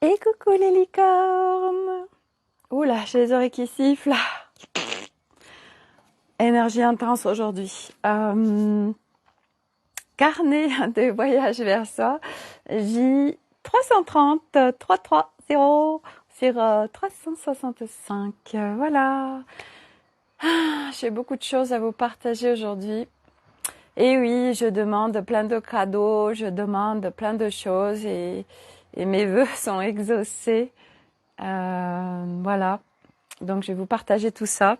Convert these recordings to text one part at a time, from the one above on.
Et coucou les licornes. Oula, j'ai les oreilles qui sifflent. Énergie intense aujourd'hui. Carnet de voyage vers soi. J 330 330 sur 365. Voilà. J'ai beaucoup de choses à vous partager aujourd'hui. Et oui, je demande plein de cadeaux, je demande plein de choses et mes vœux sont exaucés. Voilà. Donc je vais vous partager tout ça.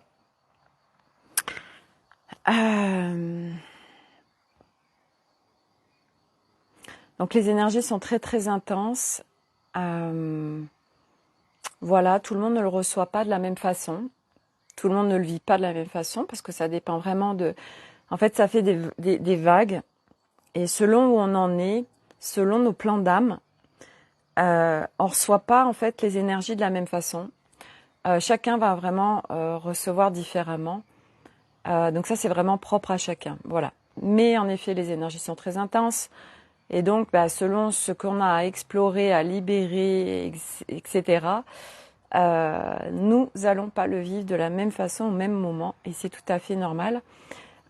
Donc les énergies sont très très intenses. Voilà, tout le monde ne le reçoit pas de la même façon. Tout le monde ne le vit pas de la même façon parce que ça dépend vraiment de... En fait, ça fait des vagues. Et selon où on en est, selon nos plans d'âme, on reçoit pas en fait les énergies de la même façon. Chacun va vraiment recevoir différemment. Donc ça, c'est vraiment propre à chacun. Voilà. Mais en effet, les énergies sont très intenses. Et donc, selon ce qu'on a à explorer, à libérer, etc., nous allons pas le vivre de la même façon au même moment. Et c'est tout à fait normal.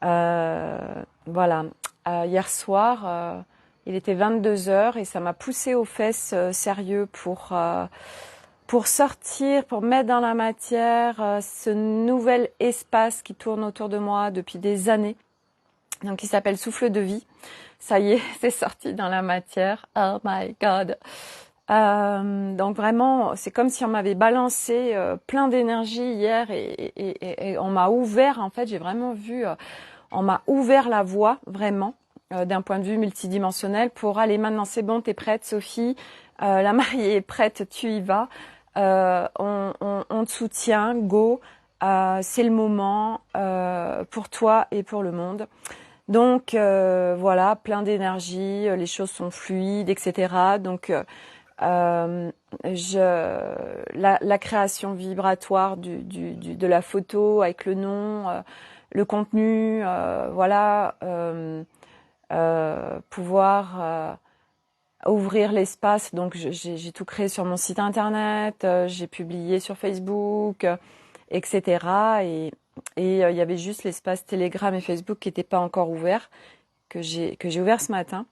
Voilà. Hier soir, il était 22h et ça m'a poussé aux fesses sérieux pour sortir, pour mettre dans la matière ce nouvel espace qui tourne autour de moi depuis des années, donc qui s'appelle Souffle de vie. Ça y est, c'est sorti dans la matière. Oh my God. Donc vraiment, c'est comme si on m'avait balancé plein d'énergie hier et on m'a ouvert, en fait, j'ai vraiment vu, on m'a ouvert la voie, vraiment, d'un point de vue multidimensionnel pour aller maintenant, c'est bon, t'es prête, Sophie, la mariée est prête, tu y vas. On te soutient, go, c'est le moment pour toi et pour le monde. Donc voilà, plein d'énergie, les choses sont fluides, etc. Donc la création vibratoire de la photo avec le nom, le contenu, voilà, pouvoir ouvrir l'espace. Donc j'ai tout créé sur mon site internet, j'ai publié sur Facebook, etc. Et il y avait juste l'espace Telegram et Facebook qui n'était pas encore ouvert, que j'ai ouvert ce matin.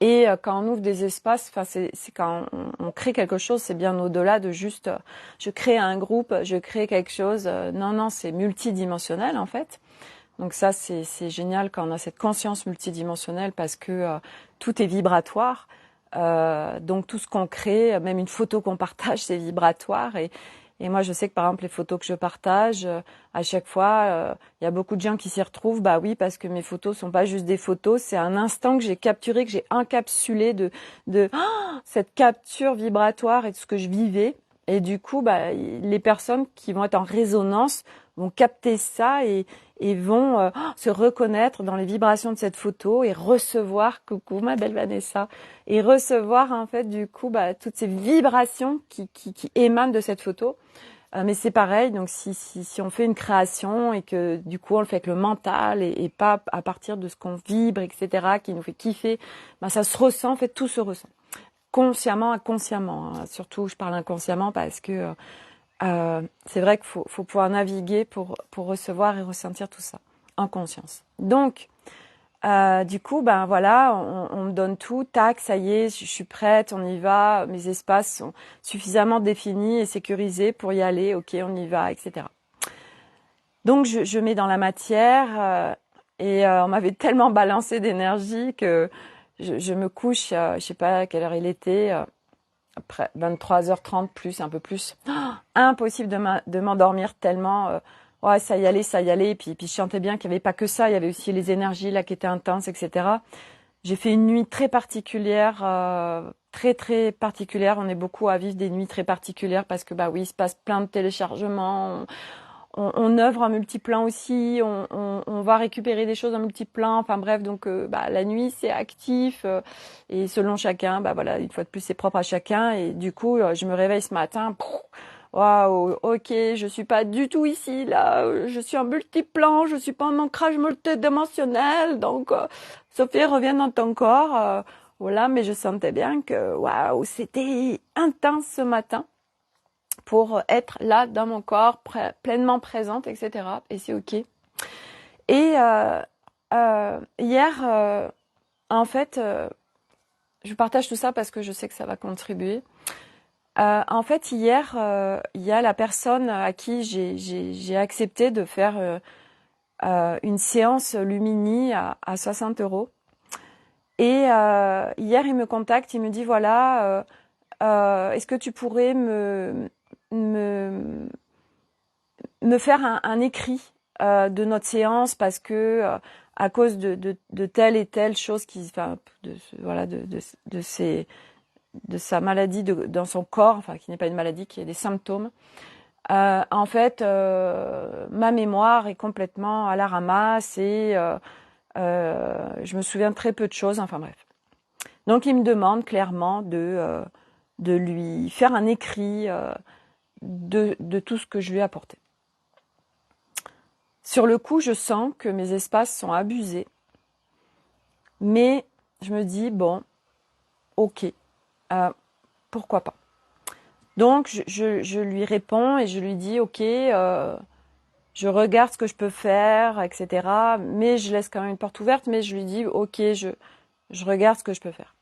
Et quand on ouvre des espaces, enfin c'est quand on crée quelque chose, c'est bien au-delà de juste je crée un groupe, je crée quelque chose. Non, c'est multidimensionnel en fait. Donc ça c'est génial quand on a cette conscience multidimensionnelle parce que tout est vibratoire. Donc tout ce qu'on crée, même une photo qu'on partage, c'est vibratoire. Et moi, je sais que par exemple, les photos que je partage, à chaque fois, il y a beaucoup de gens qui s'y retrouvent. Bah oui, parce que mes photos sont pas juste des photos, c'est un instant que j'ai capturé, que j'ai encapsulé de cette capture vibratoire et de ce que je vivais. Et du coup, les personnes qui vont être en résonance vont capter ça et vont se reconnaître dans les vibrations de cette photo et recevoir, coucou ma belle Vanessa, et recevoir en fait du coup toutes ces vibrations qui émanent de cette photo. Mais c'est pareil, donc si on fait une création et que du coup on le fait avec le mental et pas à partir de ce qu'on vibre, etc., qui nous fait kiffer, ça se ressent, en fait tout se ressent. Consciemment, inconsciemment, hein. Surtout je parle inconsciemment parce que c'est vrai qu'il faut pouvoir naviguer pour recevoir et ressentir tout ça en conscience. Donc du coup, voilà, on me donne tout, tac, ça y est, je suis prête, on y va, mes espaces sont suffisamment définis et sécurisés pour y aller, ok, on y va, etc. Donc je mets dans la matière et on m'avait tellement balancé d'énergie que je me couche, je sais pas à quelle heure il était, après 23h30 plus, un peu plus. Impossible de m'endormir tellement... ouais, ça y allait. Et puis je sentais bien qu'il n'y avait pas que ça, il y avait aussi les énergies là qui étaient intenses, etc. J'ai fait une nuit très particulière, très très particulière. On est beaucoup à vivre des nuits très particulières parce que oui, il se passe plein de téléchargements. On œuvre en multiplan aussi, on va récupérer des choses en multiplan, enfin bref, donc la nuit c'est actif et selon chacun, voilà, une fois de plus c'est propre à chacun et du coup je me réveille ce matin, waouh, ok, je suis pas du tout ici là, je suis en multiplan, je suis pas en ancrage multidimensionnel, donc Sophie reviens dans ton corps, Voilà, mais je sentais bien que waouh, c'était intense ce matin pour être là dans mon corps, pleinement présente, etc. Et c'est ok. Et hier, en fait, je partage tout ça parce que je sais que ça va contribuer. En fait, hier, il y a la personne à qui j'ai accepté de faire une séance Lumini à 60 euros. Et hier, il me contacte, il me dit voilà, est-ce que tu pourrais me faire un écrit de notre séance parce que à cause de telle et telle chose qui, enfin, voilà, de sa maladie dans son corps, enfin qui n'est pas une maladie, qui est des symptômes. En fait, ma mémoire est complètement à la ramasse et je me souviens de très peu de choses. Enfin bref. Donc il me demande clairement de lui faire un écrit de tout ce que je lui ai apporté. Sur le coup, je sens que mes espaces sont abusés, mais je me dis bon, ok, pourquoi pas. Donc je lui réponds et je lui dis ok, je regarde ce que je peux faire, etc. Mais je laisse quand même une porte ouverte, mais je lui dis ok, je regarde ce que je peux faire.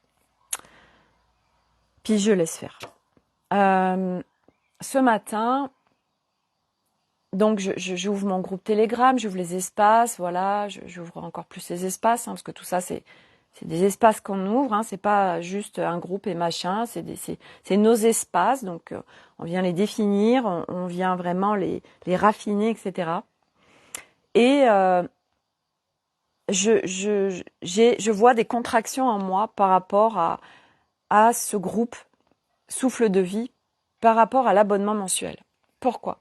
Puis je laisse faire. Ce matin, donc j'ouvre mon groupe Telegram, j'ouvre les espaces, voilà, j'ouvre encore plus les espaces, parce que tout ça c'est des espaces qu'on ouvre, c'est pas juste un groupe et machin, c'est nos espaces, donc on vient les définir, on vient vraiment les raffiner, etc. Et je vois des contractions en moi par rapport à ce groupe Souffle de vie, par rapport à l'abonnement mensuel. Pourquoi ?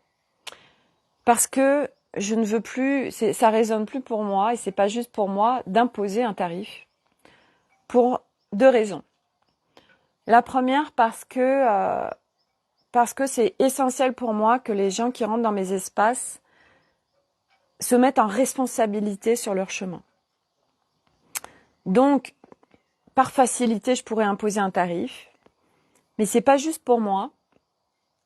Parce que je ne veux plus, ça résonne plus pour moi, et c'est pas juste pour moi, d'imposer un tarif. Pour 2 raisons. La première, parce que c'est essentiel pour moi que les gens qui rentrent dans mes espaces se mettent en responsabilité sur leur chemin. Donc, par facilité, je pourrais imposer un tarif, mais c'est pas juste pour moi,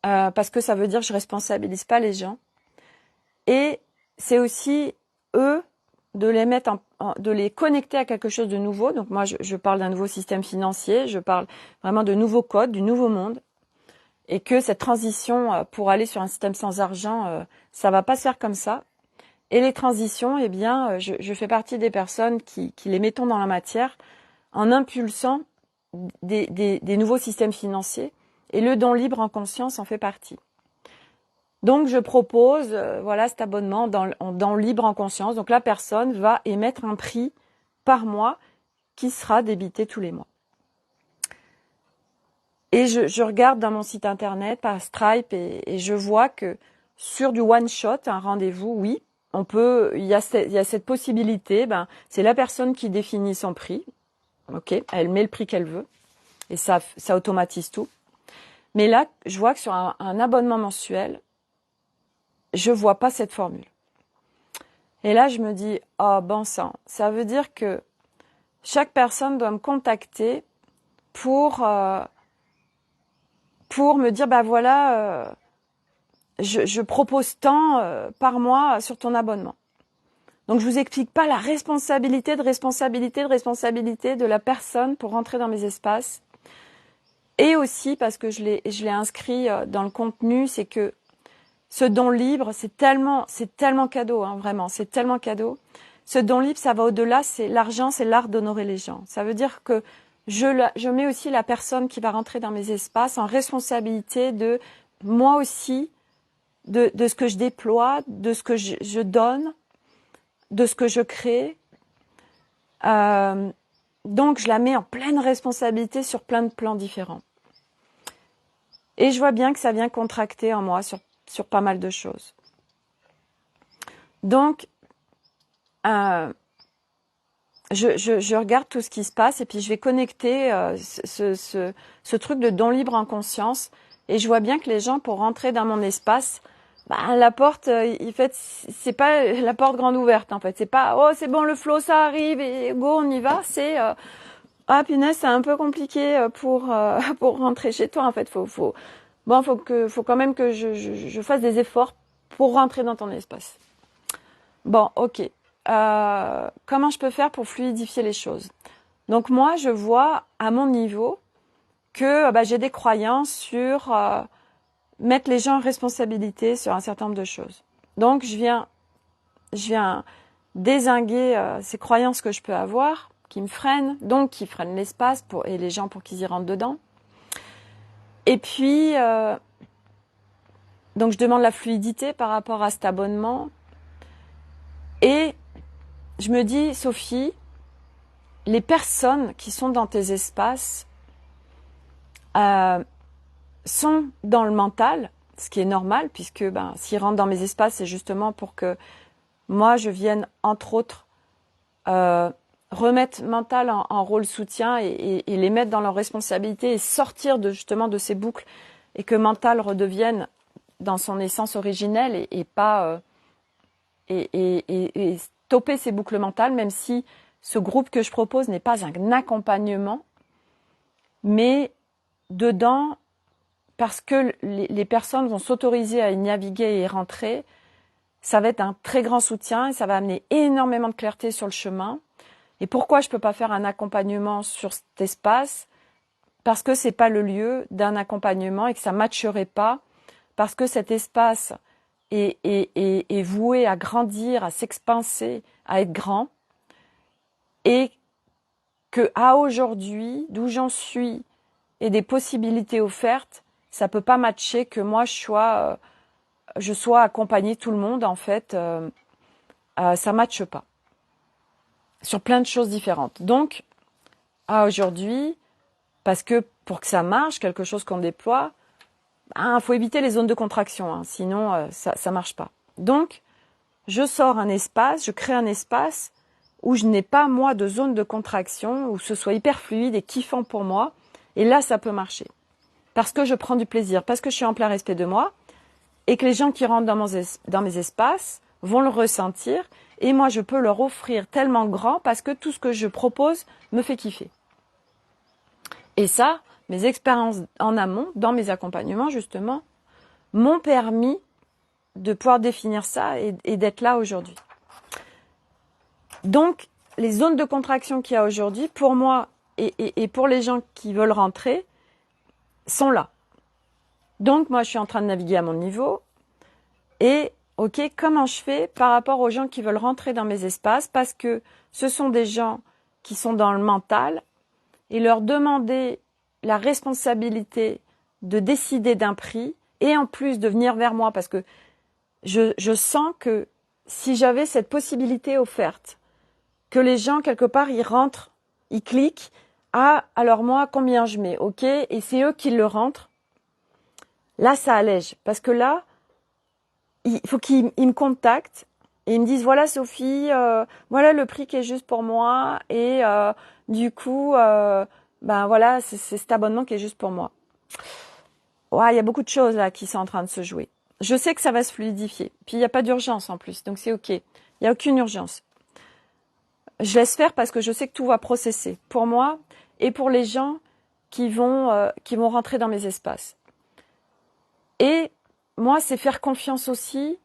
parce que ça veut dire que je responsabilise pas les gens. Et c'est aussi eux de les mettre de les connecter à quelque chose de nouveau. Donc moi, je parle d'un nouveau système financier, je parle vraiment de nouveaux codes, du nouveau monde, et que cette transition pour aller sur un système sans argent, ça va pas se faire comme ça. Et les transitions, eh bien, je fais partie des personnes qui les mettons dans la matière en impulsant des nouveaux systèmes financiers. Et le don libre en conscience en fait partie. Donc je propose voilà cet abonnement dans libre en conscience. Donc la personne va émettre un prix par mois qui sera débité tous les mois. Et je regarde dans mon site internet par Stripe et je vois que sur du one shot, un rendez-vous, oui, il y a cette possibilité, c'est la personne qui définit son prix. OK, elle met le prix qu'elle veut et ça automatise tout. Mais là, je vois que sur un abonnement mensuel, je vois pas cette formule. Et là, je me dis, oh bon sang, ça veut dire que chaque personne doit me contacter pour me dire, voilà, je propose tant par mois sur ton abonnement. Donc, je vous explique pas la responsabilité de la personne pour rentrer dans mes espaces. Et aussi, parce que je l'ai inscrit dans le contenu, c'est que ce don libre, c'est tellement cadeau, vraiment, c'est tellement cadeau. Ce don libre, ça va au-delà, l'argent, c'est l'art d'honorer les gens. Ça veut dire que je mets aussi la personne qui va rentrer dans mes espaces en responsabilité de moi aussi, de ce que je déploie, de ce que je donne, de ce que je crée. Donc, je la mets en pleine responsabilité sur plein de plans différents. Et je vois bien que ça vient contracter en moi sur pas mal de choses. Donc, je regarde tout ce qui se passe et puis je vais connecter ce truc de don libre en conscience et je vois bien que les gens, pour rentrer dans mon espace, la porte, c'est pas la porte grande ouverte en fait. C'est pas, oh c'est bon, le flow ça arrive et go on y va. C'est Ah punaise, c'est un peu compliqué pour rentrer chez toi en fait. Faut quand même que je fasse des efforts pour rentrer dans ton espace. Bon, ok. Comment je peux faire pour fluidifier les choses? Donc moi, je vois à mon niveau que j'ai des croyances sur mettre les gens en responsabilité sur un certain nombre de choses. Donc je viens dézinguer ces croyances que je peux avoir, qui me freinent, donc qui freinent l'espace et les gens pour qu'ils y rentrent dedans. Et puis, donc je demande la fluidité par rapport à cet abonnement. Et je me dis, Sophie, les personnes qui sont dans tes espaces sont dans le mental, ce qui est normal, puisque s'ils rentrent dans mes espaces, c'est justement pour que moi, je vienne, entre autres, remettre mental en rôle soutien et les mettre dans leurs responsabilités et sortir justement de ces boucles et que mental redevienne dans son essence originelle et pas et stopper ces boucles mentales, même si ce groupe que je propose n'est pas un accompagnement, mais dedans, parce que les personnes vont s'autoriser à y naviguer et y rentrer, ça va être un très grand soutien et ça va amener énormément de clarté sur le chemin. Et pourquoi je peux pas faire un accompagnement sur cet espace? Parce que c'est pas le lieu d'un accompagnement et que ça matcherait pas, parce que cet espace est voué à grandir, à s'expanser, à être grand, et que à aujourd'hui, d'où j'en suis et des possibilités offertes, ça peut pas matcher que moi je sois accompagner tout le monde en fait, ça matche pas sur plein de choses différentes. Donc à aujourd'hui, parce que pour que ça marche, quelque chose qu'on déploie, faut éviter les zones de contraction, hein, sinon ça marche pas. Donc je sors un espace, je crée un espace où je n'ai pas moi de zone de contraction, où ce soit hyper fluide et kiffant pour moi, et là ça peut marcher. Parce que je prends du plaisir, parce que je suis en plein respect de moi, et que les gens qui rentrent dans mes espaces vont le ressentir, et moi je peux leur offrir tellement grand parce que tout ce que je propose me fait kiffer. Et ça, mes expériences en amont, dans mes accompagnements justement, m'ont permis de pouvoir définir ça et d'être là aujourd'hui. Donc, les zones de contraction qu'il y a aujourd'hui, pour moi et pour les gens qui veulent rentrer, sont là. Donc, moi, je suis en train de naviguer à mon niveau. Et, ok, comment je fais par rapport aux gens qui veulent rentrer dans mes espaces? Parce que ce sont des gens qui sont dans le mental et leur demander la responsabilité de décider d'un prix et en plus de venir vers moi parce que je sens que si j'avais cette possibilité offerte, que les gens, quelque part, ils rentrent, ils cliquent, alors moi, combien je mets, ok, et c'est eux qui le rentrent, là, ça allège. Parce que là, il faut qu'ils me contactent et ils me disent, voilà Sophie, voilà le prix qui est juste pour moi, et du coup, voilà, c'est cet abonnement qui est juste pour moi. Ouais, il y a beaucoup de choses là qui sont en train de se jouer. Je sais que ça va se fluidifier. Puis il n'y a pas d'urgence en plus, donc c'est ok. Il n'y a aucune urgence. Je laisse faire parce que je sais que tout va processer pour moi et pour les gens qui vont rentrer dans mes espaces. Et moi, c'est faire confiance aussi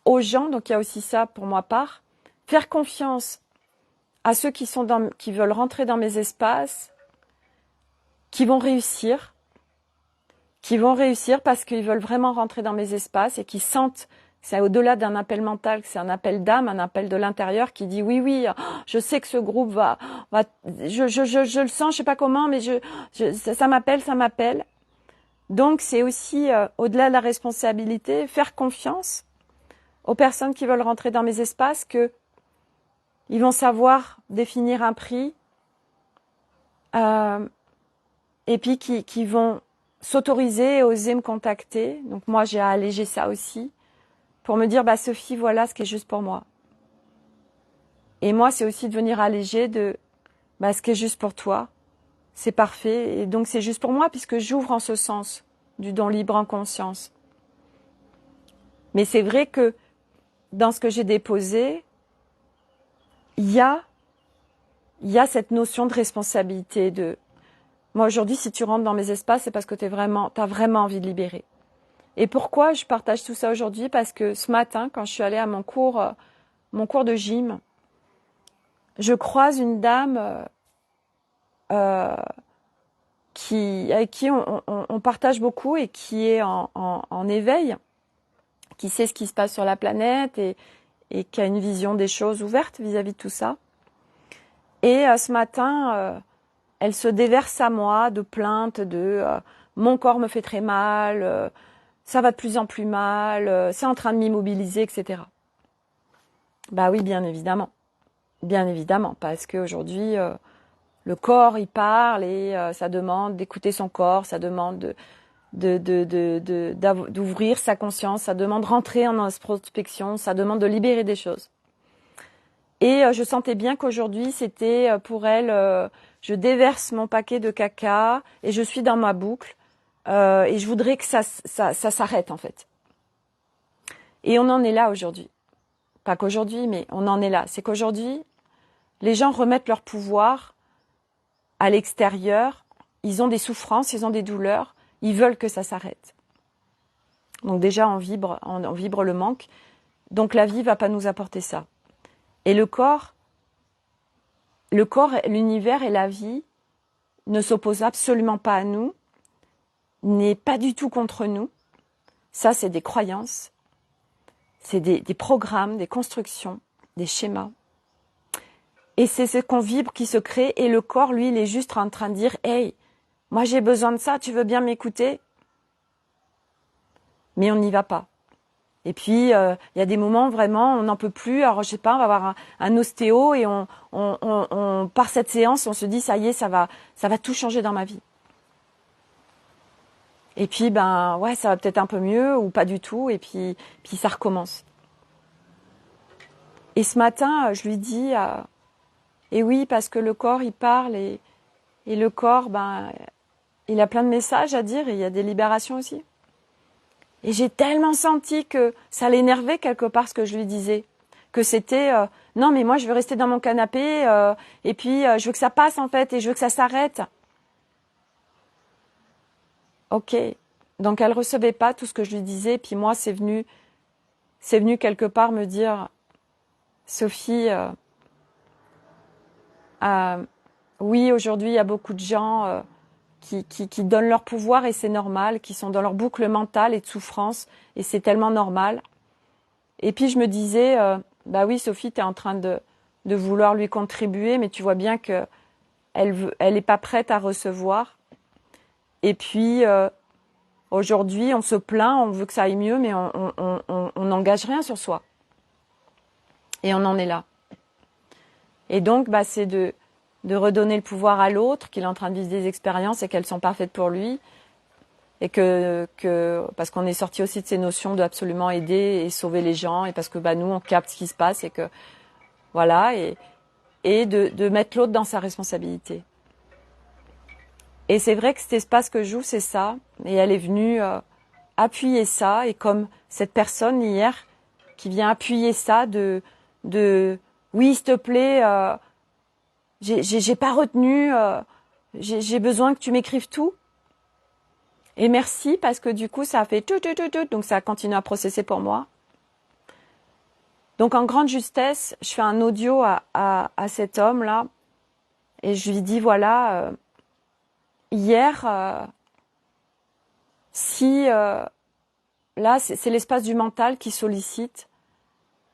aux gens. Donc il y a aussi ça pour moi part. Faire confiance à ceux qui veulent rentrer dans mes espaces, qui vont réussir parce qu'ils veulent vraiment rentrer dans mes espaces et qui sentent, c'est au-delà d'un appel mental, que c'est un appel d'âme, un appel de l'intérieur qui dit oui, je sais que ce groupe va je le sens, je sais pas comment, mais ça m'appelle. Donc c'est aussi au-delà de la responsabilité, faire confiance aux personnes qui veulent rentrer dans mes espaces que ils vont savoir définir un prix et puis qui vont s'autoriser et oser me contacter. Donc moi, j'ai allégé ça aussi pour me dire, Sophie, voilà ce qui est juste pour moi. Et moi, c'est aussi de venir alléger de ce qui est juste pour toi. C'est parfait. Et donc, c'est juste pour moi puisque j'ouvre en ce sens du don libre en conscience. Mais c'est vrai que dans ce que j'ai déposé, il y a il y a cette notion de responsabilité de... Moi, aujourd'hui, si tu rentres dans mes espaces, c'est parce que t'as vraiment envie de libérer. Et pourquoi je partage tout ça aujourd'hui? Parce que ce matin, quand je suis allée à mon cours de gym, je croise une dame avec qui on partage beaucoup et qui est en éveil, qui sait ce qui se passe sur la planète et qui a une vision des choses ouverte vis-à-vis de tout ça. Et ce matin, elle se déverse à moi de plaintes de mon corps me fait très mal, ça va de plus en plus mal, c'est en train de m'immobiliser, etc. Bah oui, bien évidemment, parce qu'aujourd'hui, le corps il parle et ça demande d'écouter son corps, ça demande d'ouvrir sa conscience, ça demande de rentrer en introspection, ça demande de libérer des choses. Et je sentais bien qu'aujourd'hui, c'était pour elle, je déverse mon paquet de caca et je suis dans ma boucle et je voudrais que ça s'arrête en fait. Et on en est là aujourd'hui. Pas qu'aujourd'hui, mais on en est là. C'est qu'aujourd'hui, les gens remettent leur pouvoir à l'extérieur. Ils ont des souffrances, ils ont des douleurs. Ils veulent que ça s'arrête. Donc déjà, on vibre le manque. Donc la vie va pas nous apporter ça. Et le corps, l'univers et la vie ne s'opposent absolument pas à nous, n'est pas du tout contre nous. Ça, c'est des croyances, c'est des programmes, des constructions, des schémas. Et c'est ce qu'on vibre qui se crée. Et le corps, lui, il est juste en train de dire « Hey, moi j'ai besoin de ça, tu veux bien m'écouter ?» Mais on n'y va pas. Et puis, il y a des moments vraiment, on n'en peut plus. Alors, je sais pas, on va avoir un ostéo et par cette séance, on se dit, ça y est, ça va tout changer dans ma vie. Et puis, ouais, ça va peut-être un peu mieux ou pas du tout. Et puis ça recommence. Et ce matin, je lui dis, et oui, parce que le corps, il parle et le corps, il a plein de messages à dire et il y a des libérations aussi. Et j'ai tellement senti que ça l'énervait quelque part ce que je lui disais. Que c'était, non mais moi je veux rester dans mon canapé et puis je veux que ça passe en fait et je veux que ça s'arrête. Ok. Donc elle recevait pas tout ce que je lui disais. Puis moi c'est venu quelque part me dire, Sophie, oui aujourd'hui il y a beaucoup de gens qui donnent leur pouvoir et c'est normal, qui sont dans leur boucle mentale et de souffrance et c'est tellement normal. Et puis je me disais, bah oui Sophie, tu es en train de vouloir lui contribuer, mais tu vois bien que elle est pas prête à recevoir. Et puis aujourd'hui on se plaint, on veut que ça aille mieux, mais on n'engage rien sur soi. Et on en est là. Et donc c'est de redonner le pouvoir à l'autre, qu'il est en train de vivre des expériences et qu'elles sont pas faites pour lui. Et que parce qu'on est sorti aussi de ces notions de absolument aider et sauver les gens, et parce que nous, on capte ce qui se passe et que, voilà, et de mettre l'autre dans sa responsabilité. Et c'est vrai que cet espace que je joue, c'est ça. Et elle est venue appuyer ça, et comme cette personne hier qui vient appuyer ça de oui, s'il te plaît, j'ai pas retenu, j'ai besoin que tu m'écrives tout. Et merci parce que du coup ça a fait tout, donc ça a continué à processer pour moi. Donc en grande justesse, je fais un audio à cet homme là et je lui dis voilà, hier, si là c'est l'espace du mental qui sollicite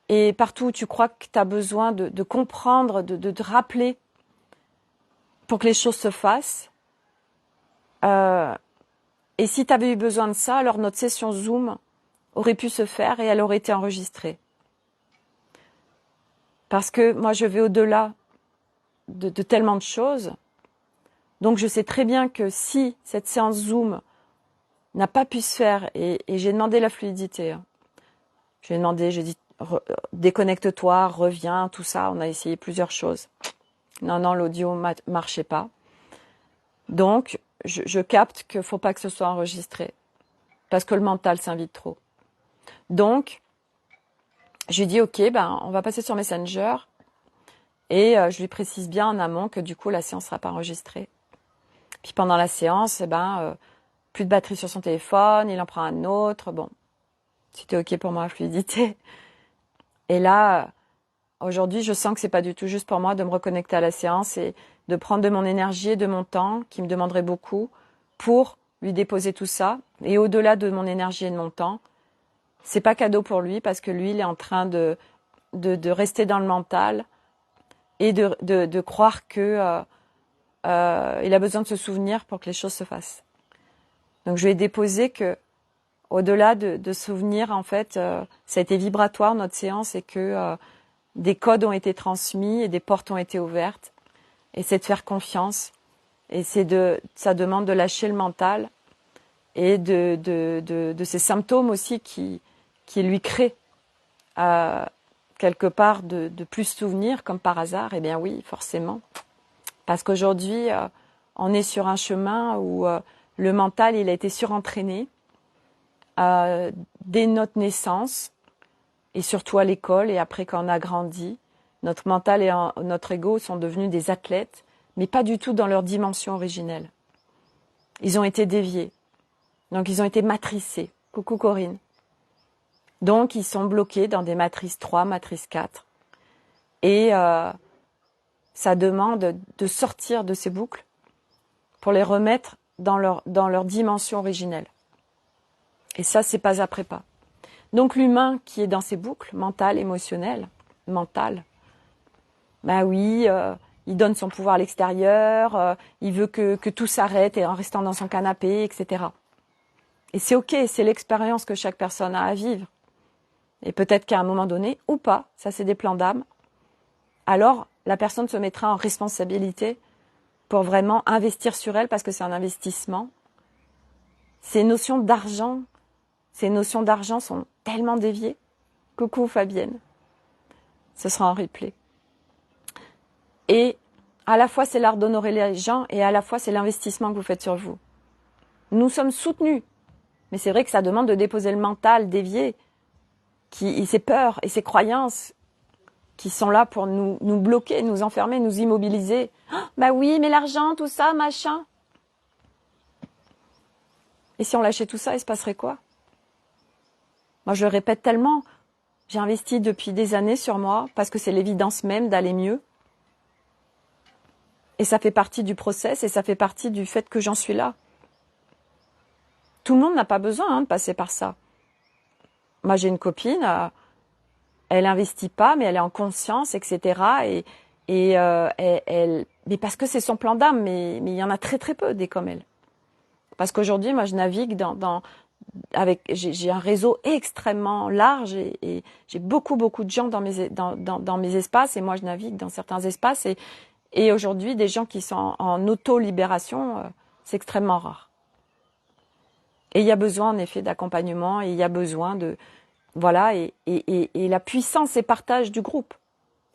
et partout où tu crois que tu as besoin de comprendre, de te rappeler pour que les choses se fassent. Et si tu avais eu besoin de ça, alors notre session Zoom aurait pu se faire et elle aurait été enregistrée. Parce que moi, je vais au-delà de tellement de choses. Donc, je sais très bien que si cette séance Zoom n'a pas pu se faire, et j'ai demandé la fluidité, j'ai dit, déconnecte-toi, reviens, tout ça, on a essayé plusieurs choses. Non, l'audio marchait pas. Donc, je capte qu'il ne faut pas que ce soit enregistré. Parce que le mental s'invite trop. Donc, je lui dis, ok, on va passer sur Messenger. Et je lui précise bien en amont que du coup, la séance sera pas enregistrée. Puis pendant la séance, plus de batterie sur son téléphone, il en prend un autre. Bon, c'était OK pour moi, la fluidité. Et là, aujourd'hui, je sens que c'est pas du tout juste pour moi de me reconnecter à la séance et de prendre de mon énergie et de mon temps, qui me demanderait beaucoup, pour lui déposer tout ça. Et au-delà de mon énergie et de mon temps, c'est pas cadeau pour lui parce que lui, il est en train de rester dans le mental et de croire que il a besoin de se souvenir pour que les choses se fassent. Donc je lui ai déposé que, au-delà de souvenirs, en fait, ça a été vibratoire notre séance et que des codes ont été transmis et des portes ont été ouvertes. Et c'est de faire confiance. Et ça demande de lâcher le mental et de ces symptômes aussi qui lui créent quelque part de plus souvenirs comme par hasard. Eh bien oui, forcément. Parce qu'aujourd'hui, on est sur un chemin où le mental, il a été surentraîné dès notre naissance et surtout à l'école et après quand on a grandi. Notre mental et notre ego sont devenus des athlètes, mais pas du tout dans leur dimension originelle. Ils ont été déviés. Donc ils ont été matricés. Coucou Corinne. Donc ils sont bloqués dans des matrices 3, matrice 4. Et ça demande de sortir de ces boucles pour les remettre dans leur dimension originelle. Et ça, c'est pas après pas. Donc l'humain qui est dans ces boucles, mentales, émotionnelles, ben oui, il donne son pouvoir à l'extérieur, il veut que tout s'arrête et en restant dans son canapé, etc. Et c'est OK, c'est l'expérience que chaque personne a à vivre. Et peut-être qu'à un moment donné, ou pas, ça c'est des plans d'âme, alors la personne se mettra en responsabilité pour vraiment investir sur elle parce que c'est un investissement. Ces notions d'argent sont tellement déviées. Coucou Fabienne. Ce sera en replay. Et à la fois c'est l'art d'honorer les gens et à la fois c'est l'investissement que vous faites sur vous. Nous sommes soutenus. Mais c'est vrai que ça demande de déposer le mental dévié, ses peurs et ses croyances qui sont là pour nous bloquer, nous enfermer, nous immobiliser. Oh, bah oui, mais l'argent, tout ça, machin. Et si on lâchait tout ça, il se passerait quoi? Moi, je le répète tellement. J'ai investi depuis des années sur moi parce que c'est l'évidence même d'aller mieux. Et ça fait partie du process et ça fait partie du fait que j'en suis là. Tout le monde n'a pas besoin de passer par ça. Moi, j'ai une copine, elle investit pas, mais elle est en conscience, etc. Mais parce que c'est son plan d'âme, mais il y en a très très peu des comme elle. Parce qu'aujourd'hui, moi, je navigue j'ai un réseau extrêmement large et j'ai beaucoup de gens dans mes espaces et moi, je navigue dans certains espaces et aujourd'hui, des gens qui sont en auto-libération, c'est extrêmement rare. Et il y a besoin, en effet, d'accompagnement et il y a besoin de... Voilà, et la puissance et partage du groupe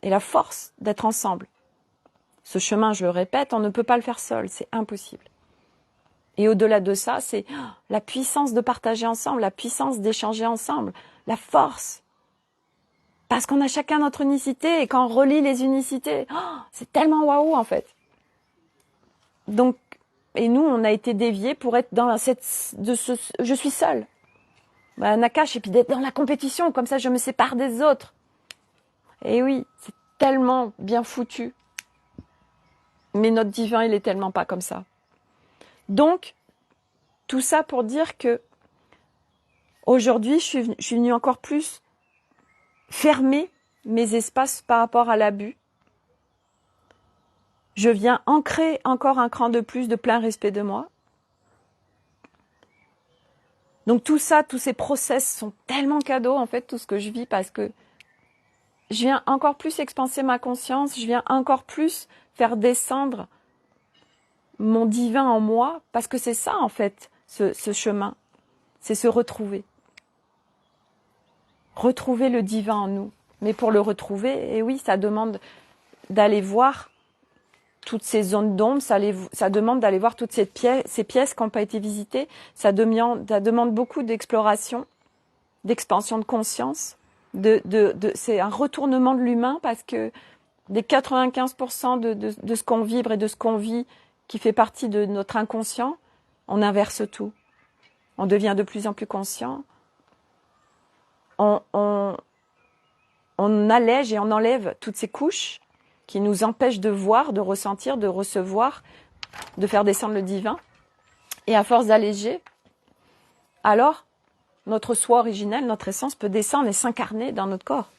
et la force d'être ensemble. Ce chemin, je le répète, on ne peut pas le faire seul, c'est impossible. Et au-delà de ça, c'est la puissance de partager ensemble, la puissance d'échanger ensemble, la force. Parce qu'on a chacun notre unicité et quand on relie les unicités, c'est tellement waouh en fait. Donc, et nous, on a été déviés pour être dans je suis seule. Nakash, et puis d'être dans la compétition, comme ça je me sépare des autres. Et oui, c'est tellement bien foutu. Mais notre divin, il est tellement pas comme ça. Donc, tout ça pour dire que aujourd'hui, je suis venue encore plus fermer mes espaces par rapport à l'abus. Je viens ancrer encore un cran de plus de plein respect de moi. Donc tout ça, tous ces process sont tellement cadeaux, en fait, tout ce que je vis, parce que je viens encore plus expanser ma conscience, je viens encore plus faire descendre mon divin en moi, parce que c'est ça, en fait, ce chemin. C'est se retrouver. Retrouver le divin en nous. Mais pour le retrouver, et oui, ça demande d'aller voir toutes ces zones d'ombre, ça demande d'aller voir toutes ces pièces qui n'ont pas été visitées, ça demande beaucoup d'exploration, d'expansion de conscience, c'est un retournement de l'humain parce que des 95% de ce qu'on vibre et de ce qu'on vit, qui fait partie de notre inconscient, on inverse tout. On devient de plus en plus conscient. On allège et on enlève toutes ces couches qui nous empêchent de voir, de ressentir, de recevoir, de faire descendre le divin. Et à force d'alléger, alors notre soi originel, notre essence peut descendre et s'incarner dans notre corps.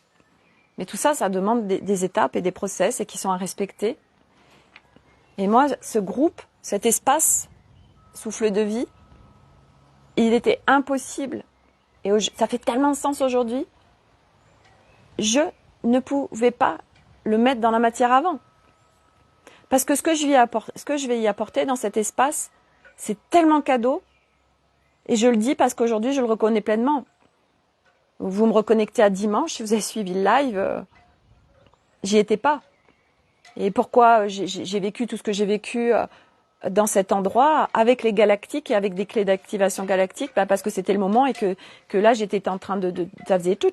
Mais tout ça, ça demande des étapes et des process et qui sont à respecter. Et moi, ce groupe, cet espace, souffle de vie, il était impossible. Et ça fait tellement de sens aujourd'hui. Je ne pouvais pas le mettre dans la matière avant. Parce que ce que je vais y apporter dans cet espace, c'est tellement cadeau. Et je le dis parce qu'aujourd'hui, je le reconnais pleinement. Vous me reconnectez à dimanche, si vous avez suivi le live, j'y étais pas. Et pourquoi j'ai vécu tout ce que j'ai vécu dans cet endroit avec les galactiques et avec des clés d'activation galactique, parce que c'était le moment et que là j'étais en train ça faisait tout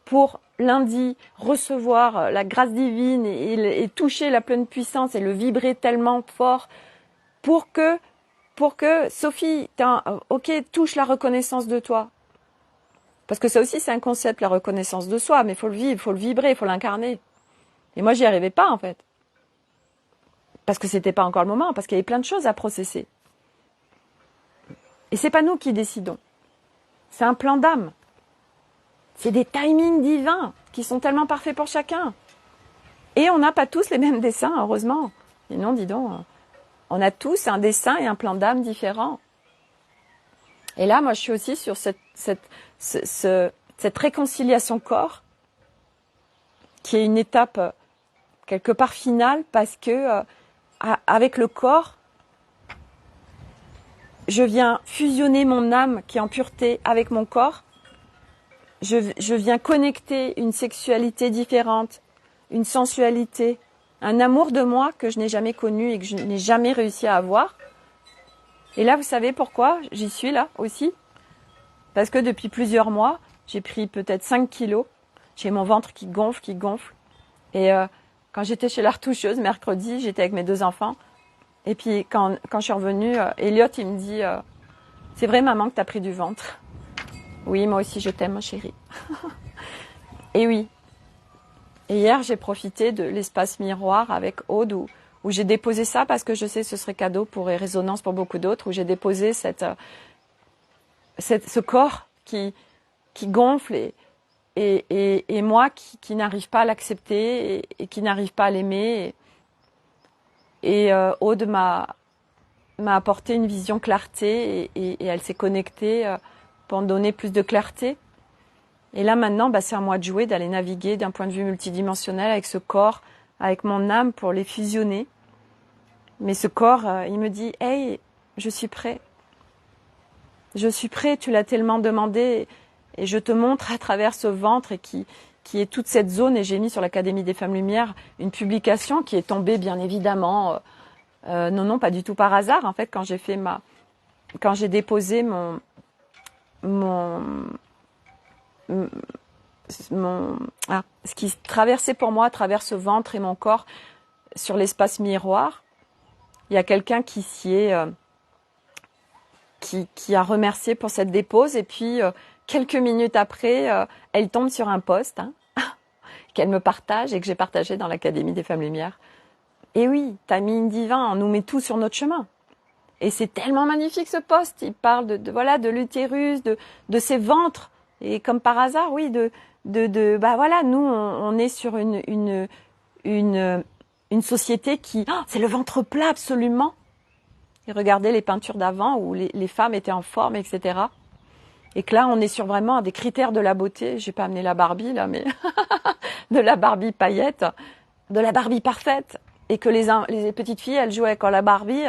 pour lundi recevoir la grâce divine et toucher la pleine puissance et le vibrer tellement fort pour que Sophie, ok, touche la reconnaissance de toi. Parce que ça aussi c'est un concept, la reconnaissance de soi, mais il faut le vivre, il faut le vibrer, il faut l'incarner. Et moi j'y arrivais pas en fait. Parce que c'était pas encore le moment, parce qu'il y avait plein de choses à processer. Et c'est pas nous qui décidons. C'est un plan d'âme. C'est des timings divins qui sont tellement parfaits pour chacun. Et on n'a pas tous les mêmes dessins, heureusement. Sinon, dis donc, on a tous un dessin et un plan d'âme différents. Et là, moi, je suis aussi sur cette réconciliation corps, qui est une étape quelque part finale, parce que avec le corps, je viens fusionner mon âme qui est en pureté avec mon corps. Je viens connecter une sexualité différente, une sensualité, un amour de moi que je n'ai jamais connu et que je n'ai jamais réussi à avoir. Et là, vous savez pourquoi j'y suis là aussi? Parce que depuis plusieurs mois, j'ai pris peut-être 5 kilos. J'ai mon ventre qui gonfle. Et quand j'étais chez la retoucheuse mercredi, j'étais avec mes 2 enfants. Et puis quand je suis revenue, Elliot, il me dit c'est vrai maman que t'as pris du ventre. Oui, moi aussi je t'aime, ma chérie. Et oui. Et hier, j'ai profité de l'espace miroir avec Aude où j'ai déposé ça parce que je sais que ce serait cadeau pour résonance pour beaucoup d'autres, où j'ai déposé ce corps qui gonfle et moi qui n'arrive pas à l'accepter et qui n'arrive pas à l'aimer. Et Aude m'a apporté une vision clarté et elle s'est connectée pour me donner plus de clarté. Et là maintenant, c'est à moi de jouer, d'aller naviguer d'un point de vue multidimensionnel avec ce corps, avec mon âme pour les fusionner. Mais ce corps, il me dit « Hey, je suis prêt. Je suis prêt, tu l'as tellement demandé et je te montre à travers ce ventre et qui est toute cette zone. » Et j'ai mis sur l'Académie des Femmes Lumière une publication qui est tombée bien évidemment, non, pas du tout par hasard. En fait, quand j'ai déposé ce qui traversait pour moi à travers ce ventre et mon corps sur l'espace miroir, il y a quelqu'un qui a remercié pour cette dépose et puis quelques minutes après, elle tombe sur un post qu'elle me partage et que j'ai partagé dans l'Académie des Femmes Lumière. Et oui, timing divin, on nous met tout sur notre chemin. Et c'est tellement magnifique ce post. Il parle de l'utérus, de ses ventres. Et comme par hasard, oui, nous, on est sur une société qui, c'est le ventre plat absolument. Et regardez les peintures d'avant où les femmes étaient en forme, etc. Et que là, on est sur vraiment des critères de la beauté. J'ai pas amené la Barbie là, mais de la Barbie paillette, de la Barbie parfaite. Et que les petites filles, elles jouent avec la Barbie.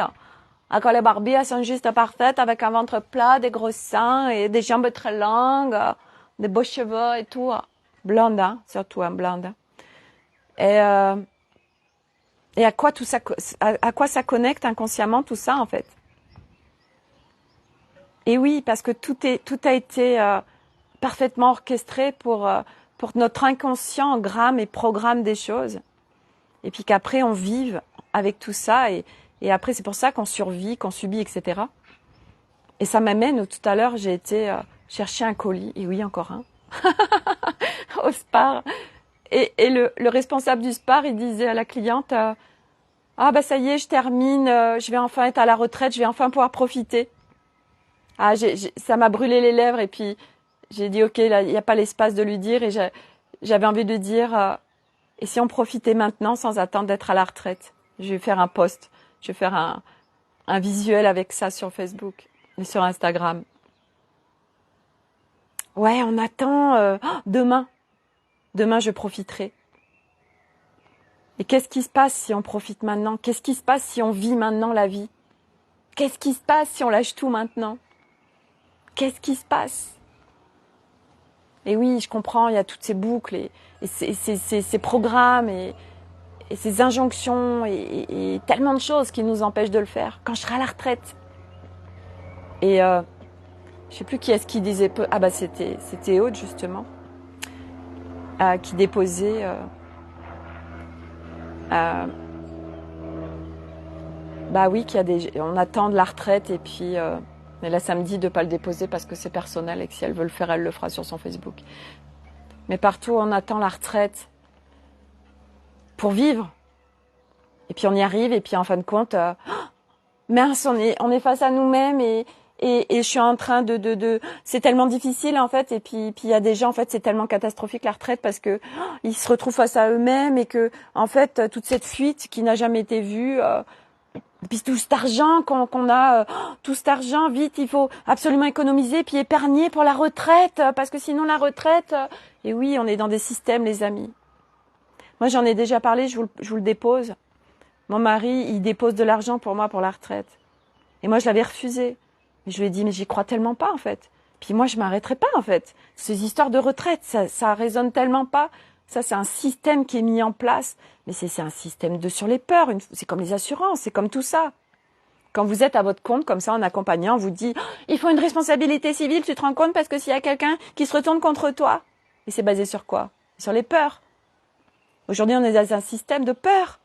Quand les Barbies, elles sont juste parfaites, avec un ventre plat, des gros seins et des jambes très longues, des beaux cheveux et tout. Blonde, surtout, blonde. Et à quoi tout ça, à quoi ça connecte inconsciemment tout ça, en fait? Et oui, parce que tout a été parfaitement orchestré pour pour que notre inconscient gramme et programme des choses. Et puis qu'après, on vive avec tout ça. Et après, c'est pour ça qu'on survit, qu'on subit, etc. Et ça m'amène, tout à l'heure, j'ai été chercher un colis. Et oui, encore un. Au Spar. Et le responsable du Spar, il disait à la cliente, ah bah ça y est, je termine, je vais enfin être à la retraite, je vais enfin pouvoir profiter. Ah, ça m'a brûlé les lèvres et puis j'ai dit ok, là il n'y a pas l'espace de lui dire et j'avais envie de dire et si on profitait maintenant sans attendre d'être à la retraite. Je vais faire un post, je vais faire un visuel avec ça sur Facebook et sur Instagram. Ouais, on attend demain. Demain je profiterai. Et qu'est-ce qui se passe si on profite maintenant? Qu'est-ce qui se passe si on vit maintenant la vie? Qu'est-ce qui se passe si on lâche tout maintenant? Qu'est-ce qui se passe? Et oui, je comprends, il y a toutes ces boucles et ces programmes et ces injonctions et tellement de choses qui nous empêchent de le faire. Quand je serai à la retraite. Et je sais plus qui est-ce qui disait peu. Ah bah c'était Aude justement qui déposait. Bah oui, on attend de la retraite et puis mais là ça me dit de pas le déposer parce que c'est personnel et que si elle veut le faire, elle le fera sur son Facebook. Mais partout on attend la retraite pour vivre. Et puis on y arrive et puis en fin de compte, mince, on est face à nous-mêmes et je suis en train de c'est tellement difficile en fait et puis il y a des gens en fait c'est tellement catastrophique la retraite parce que ils se retrouvent face à eux-mêmes et que en fait toute cette fuite qui n'a jamais été vue puis tout cet argent qu'on a, tout cet argent, vite, il faut absolument économiser puis épargner pour la retraite, parce que sinon la retraite... Et oui, on est dans des systèmes, les amis. Moi, j'en ai déjà parlé, je vous le dépose. Mon mari, il dépose de l'argent pour moi pour la retraite. Et moi, je l'avais refusé. Mais je lui ai dit, mais j'y crois tellement pas, en fait. Puis moi, je m'arrêterai pas, en fait. Ces histoires de retraite, ça résonne tellement pas. Ça, c'est un système qui est mis en place. Mais c'est un système sur les peurs. C'est comme les assurances, c'est comme tout ça. Quand vous êtes à votre compte, comme ça, en accompagnant, on vous dit « Il faut une responsabilité civile, tu te rends compte, parce que s'il y a quelqu'un qui se retourne contre toi. » Et c'est basé sur quoi? Sur les peurs. Aujourd'hui, on est dans un système de peur.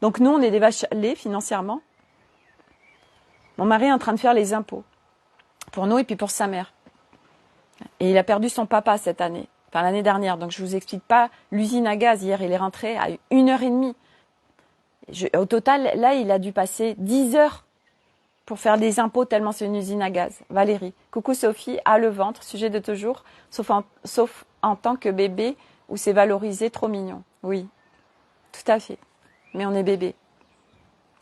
Donc nous, on est des vaches à lait financièrement. Mon mari est en train de faire les impôts. Pour nous et puis pour sa mère. Et il a perdu son papa cette année. Enfin, l'année dernière. Donc, je vous explique pas l'usine à gaz. Hier, il est rentré à 1h30. Au total, là, il a dû passer 10 heures pour faire des impôts tellement c'est une usine à gaz. Valérie. Coucou Sophie, a le ventre, sujet de toujours, sauf en tant que bébé où c'est valorisé, trop mignon. Oui, tout à fait. Mais on est bébé.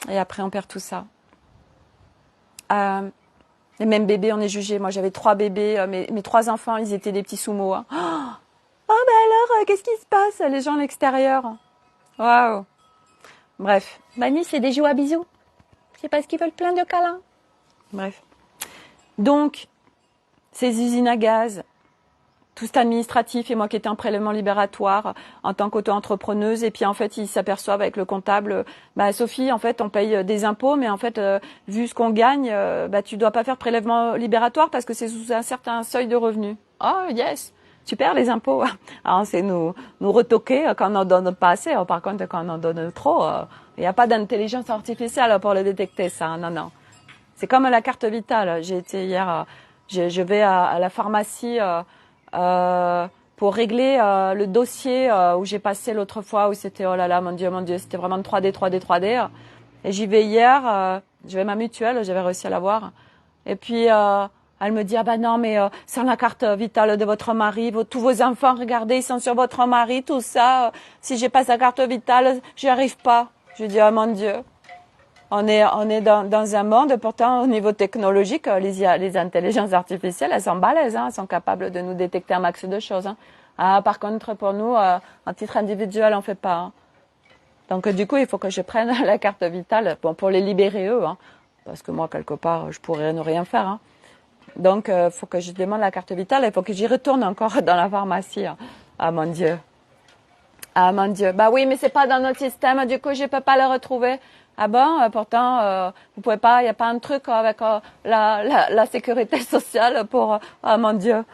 Et après, on perd tout ça. Les mêmes bébés, on est jugés. Moi, j'avais 3 bébés. Mes 3 enfants, ils étaient des petits sumo. Hein. Oh, ben alors, qu'est-ce qui se passe? Les gens à l'extérieur. Waouh. Bref. Manu, c'est des jouets à bisous. C'est parce qu'ils veulent plein de câlins. Bref. Donc, ces usines à gaz, tout cet administratif, et moi qui étais en prélèvement libératoire en tant qu'auto-entrepreneuse, et puis en fait, ils s'aperçoivent avec le comptable, bah Sophie, en fait, on paye des impôts, mais en fait, vu ce qu'on gagne, bah tu dois pas faire prélèvement libératoire parce que c'est sous un certain seuil de revenus. Oh yes, super les impôts. Alors c'est nous retoquer quand on en donne pas assez. Par contre, quand on en donne trop, il n'y a pas d'intelligence artificielle pour le détecter ça. Non non. C'est comme la carte vitale. J'ai été hier, je vais à la pharmacie. Pour régler le dossier où j'ai passé l'autre fois où c'était oh là là mon Dieu c'était vraiment 3D. Et j'y vais hier, je vais à ma mutuelle, j'avais réussi à l'avoir. Et puis elle me dit ah bah non mais sans la carte vitale de votre mari, tous vos enfants regardez ils sont sur votre mari tout ça. Si j'ai pas sa carte vitale, j'y arrive pas. Je dis oh mon Dieu. On est dans un monde, pourtant, au niveau technologique, les intelligences artificielles, elles sont balèzes, hein, elles sont capables de nous détecter un max de choses. Hein. Ah, par contre, pour nous, à titre individuel, on fait pas. Hein. Donc, du coup, il faut que je prenne la carte vitale pour les libérer eux, hein, parce que moi, quelque part, je pourrais ne rien faire. Hein. Donc, il faut que je demande la carte vitale, il faut que j'y retourne encore dans la pharmacie. Hein. Ah, mon Dieu. Ah, mon Dieu. Bah oui, mais c'est pas dans notre système, du coup, je peux pas le retrouver. Ah bon, pourtant, vous pouvez pas, il n'y a pas un truc avec la sécurité sociale pour, oh mon Dieu.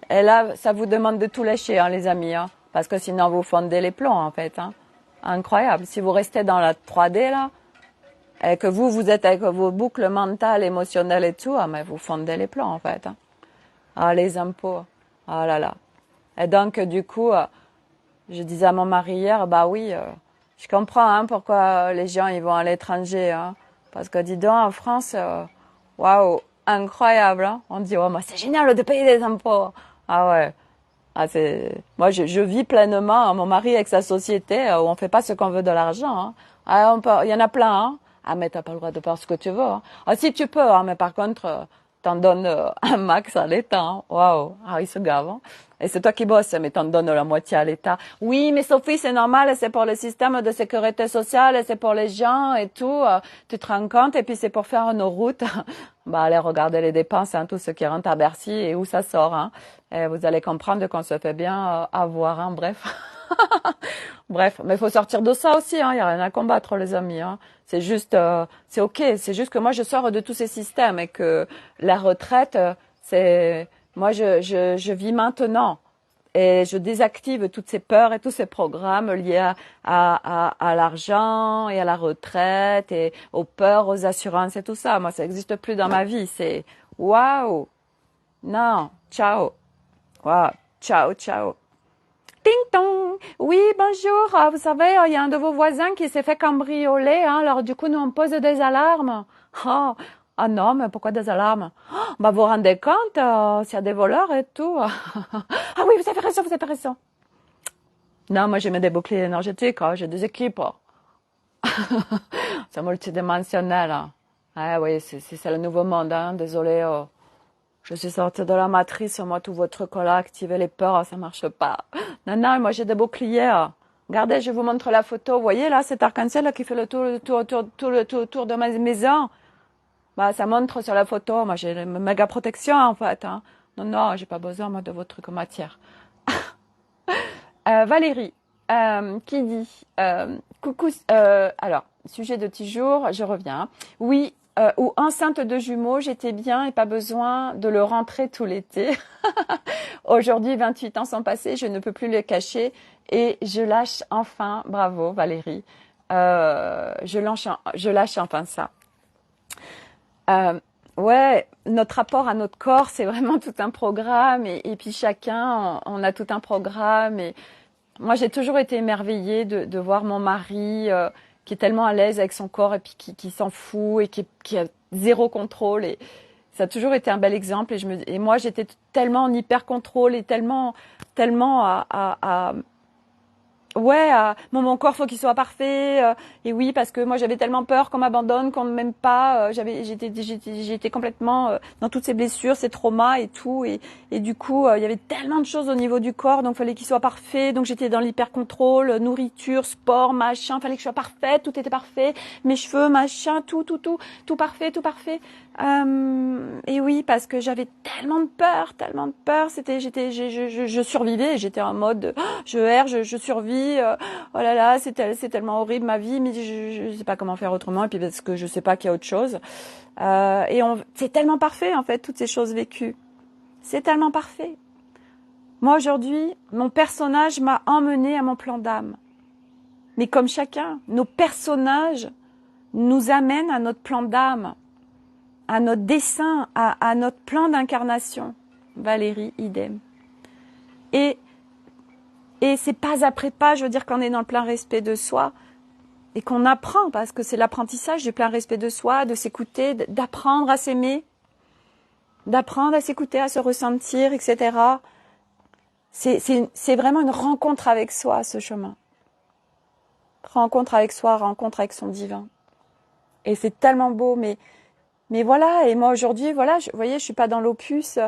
Et là, ça vous demande de tout lâcher, hein, les amis, hein, parce que sinon vous fondez les plombs, en fait. Hein. Incroyable. Si vous restez dans la 3D, là, et que vous êtes avec vos boucles mentales, émotionnelles et tout, ah, mais vous fondez les plombs, en fait. Hein. Ah, les impôts. Ah là là. Et donc, du coup, je disais à mon mari hier, bah oui, je comprends hein, pourquoi les gens ils vont à l'étranger. Hein, parce que dis donc, en France, waouh, incroyable. Hein, on dit, oh, moi, c'est génial de payer des impôts. Ah ouais. Ah, moi, je vis pleinement hein, mon mari avec sa société où on fait pas ce qu'on veut de l'argent. Hein. Ah, il y en a plein. Hein. Ah, mais t'as pas le droit de faire ce que tu veux. Hein. Ah, si tu peux, hein, mais par contre, t'en donnes un max à l'État. Hein. Waouh, ah, il se gave. Hein. Et c'est toi qui bosses, mais t'en donnes la moitié à l'État. Oui, mais Sophie, c'est normal, c'est pour le système de sécurité sociale, c'est pour les gens et tout. Tu te rends compte, et puis c'est pour faire nos routes. Bah, allez regarder les dépenses, hein, tout ce qui rentre à Bercy et où ça sort. Hein. Et vous allez comprendre qu'on se fait bien avoir. Hein, bref. Bref, mais il faut sortir de ça aussi. Hein. Il y a rien à combattre, les amis. Hein. C'est juste, c'est ok. C'est juste que moi, je sors de tous ces systèmes et que la retraite, c'est moi, je vis maintenant et je désactive toutes ces peurs et tous ces programmes liés à l'argent et à la retraite et aux peurs, aux assurances et tout ça. Moi, ça n'existe plus dans ma vie. C'est waouh, non, ciao, waouh, ciao, ciao. Ding dong. Oui, bonjour. Vous savez, il y a un de vos voisins qui s'est fait cambrioler. Hein, alors du coup, nous on pose des alarmes. Oh. Ah non, mais pourquoi des alarmes? Oh, bah vous vous rendez compte s'il y a des voleurs et tout. Ah oui, vous avez raison, vous avez raison. Non, moi j'ai mis des boucliers énergétiques, hein, j'ai des équipes. C'est multidimensionnel. Hein. Ah oui, c'est le nouveau monde. Hein, désolé. Je suis sortie de la matrice, moi, tout votre truc là, activer les peurs, ça marche pas. Non, non, moi, j'ai des boucliers. Regardez, je vous montre la photo. Vous voyez, là, cet arc-en-ciel là, qui fait le tour de ma maison. Bah, ça montre sur la photo. Moi, j'ai une méga protection, en fait. Hein. Non, non, j'ai pas besoin, moi, de votre truc en matière. Valérie, qui dit, coucou, alors, sujet de petit jour, je reviens. Oui, ou enceinte de jumeaux, j'étais bien et pas besoin de le rentrer tout l'été. Aujourd'hui, 28 ans sont passés, je ne peux plus le cacher et je lâche enfin, bravo Valérie, je lâche enfin ça. Ouais, notre rapport à notre corps, c'est vraiment tout un programme et puis chacun, on a tout un programme et moi, j'ai toujours été émerveillée de voir mon mari qui est tellement à l'aise avec son corps et puis qui s'en fout et qui a zéro contrôle. Et ça a toujours été un bel exemple. Et moi, j'étais tellement en hyper contrôle et tellement ouais, mon corps faut qu'il soit parfait. Et oui, parce que moi j'avais tellement peur qu'on m'abandonne, qu'on ne m'aime pas. J'étais complètement dans toutes ces blessures, ces traumas et tout. Et du coup, il y avait tellement de choses au niveau du corps, donc fallait qu'il soit parfait. Donc j'étais dans l'hyper contrôle, nourriture, sport, machin. Fallait que je sois parfaite, tout était parfait. Mes cheveux, machin, tout parfait, tout parfait. Et oui, parce que j'avais tellement de peur, tellement de peur. Je survivais. J'étais en mode, je erre, je survis. Oh là là, c'est tellement horrible ma vie, mais je sais pas comment faire autrement. Et puis parce que je sais pas qu'il y a autre chose. C'est tellement parfait en fait toutes ces choses vécues. C'est tellement parfait. Moi aujourd'hui, mon personnage m'a emmené à mon plan d'âme. Mais comme chacun, nos personnages nous amènent à notre plan d'âme, à notre dessin, à notre plan d'incarnation. Valérie, idem. Et c'est pas après pas, je veux dire qu'on est dans le plein respect de soi et qu'on apprend, parce que c'est l'apprentissage du plein respect de soi, de s'écouter, d'apprendre à s'aimer, d'apprendre à s'écouter, à se ressentir, etc. C'est vraiment une rencontre avec soi, ce chemin. Rencontre avec soi, rencontre avec son divin. Et c'est tellement beau, mais voilà, et moi aujourd'hui, voilà, vous voyez, je suis pas dans l'opus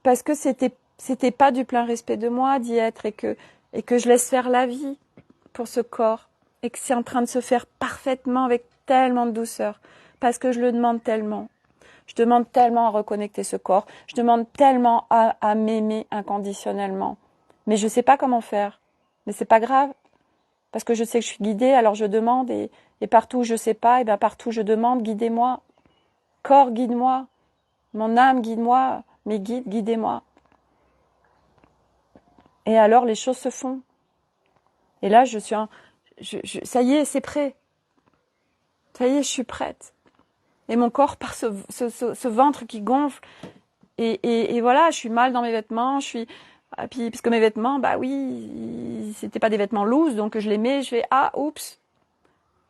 parce que c'était pas du plein respect de moi d'y être et que je laisse faire la vie pour ce corps et que c'est en train de se faire parfaitement avec tellement de douceur parce que je le demande tellement. Je demande tellement à reconnecter ce corps. Je demande tellement à m'aimer inconditionnellement. Mais je sais pas comment faire. Mais c'est pas grave parce que je sais que je suis guidée, alors je demande et partout où je sais pas, et bien partout je demande, guidez-moi. Corps, guide-moi. Mon âme, guide-moi. Mes guides, guidez-moi. Et alors les choses se font. Et là, ça y est, c'est prêt. Ça y est, je suis prête. Et mon corps, par ce ventre qui gonfle, et voilà, je suis mal dans mes vêtements, puis, parce que mes vêtements, bah oui, c'était pas des vêtements loose, donc je les mets, je fais, ah, oups,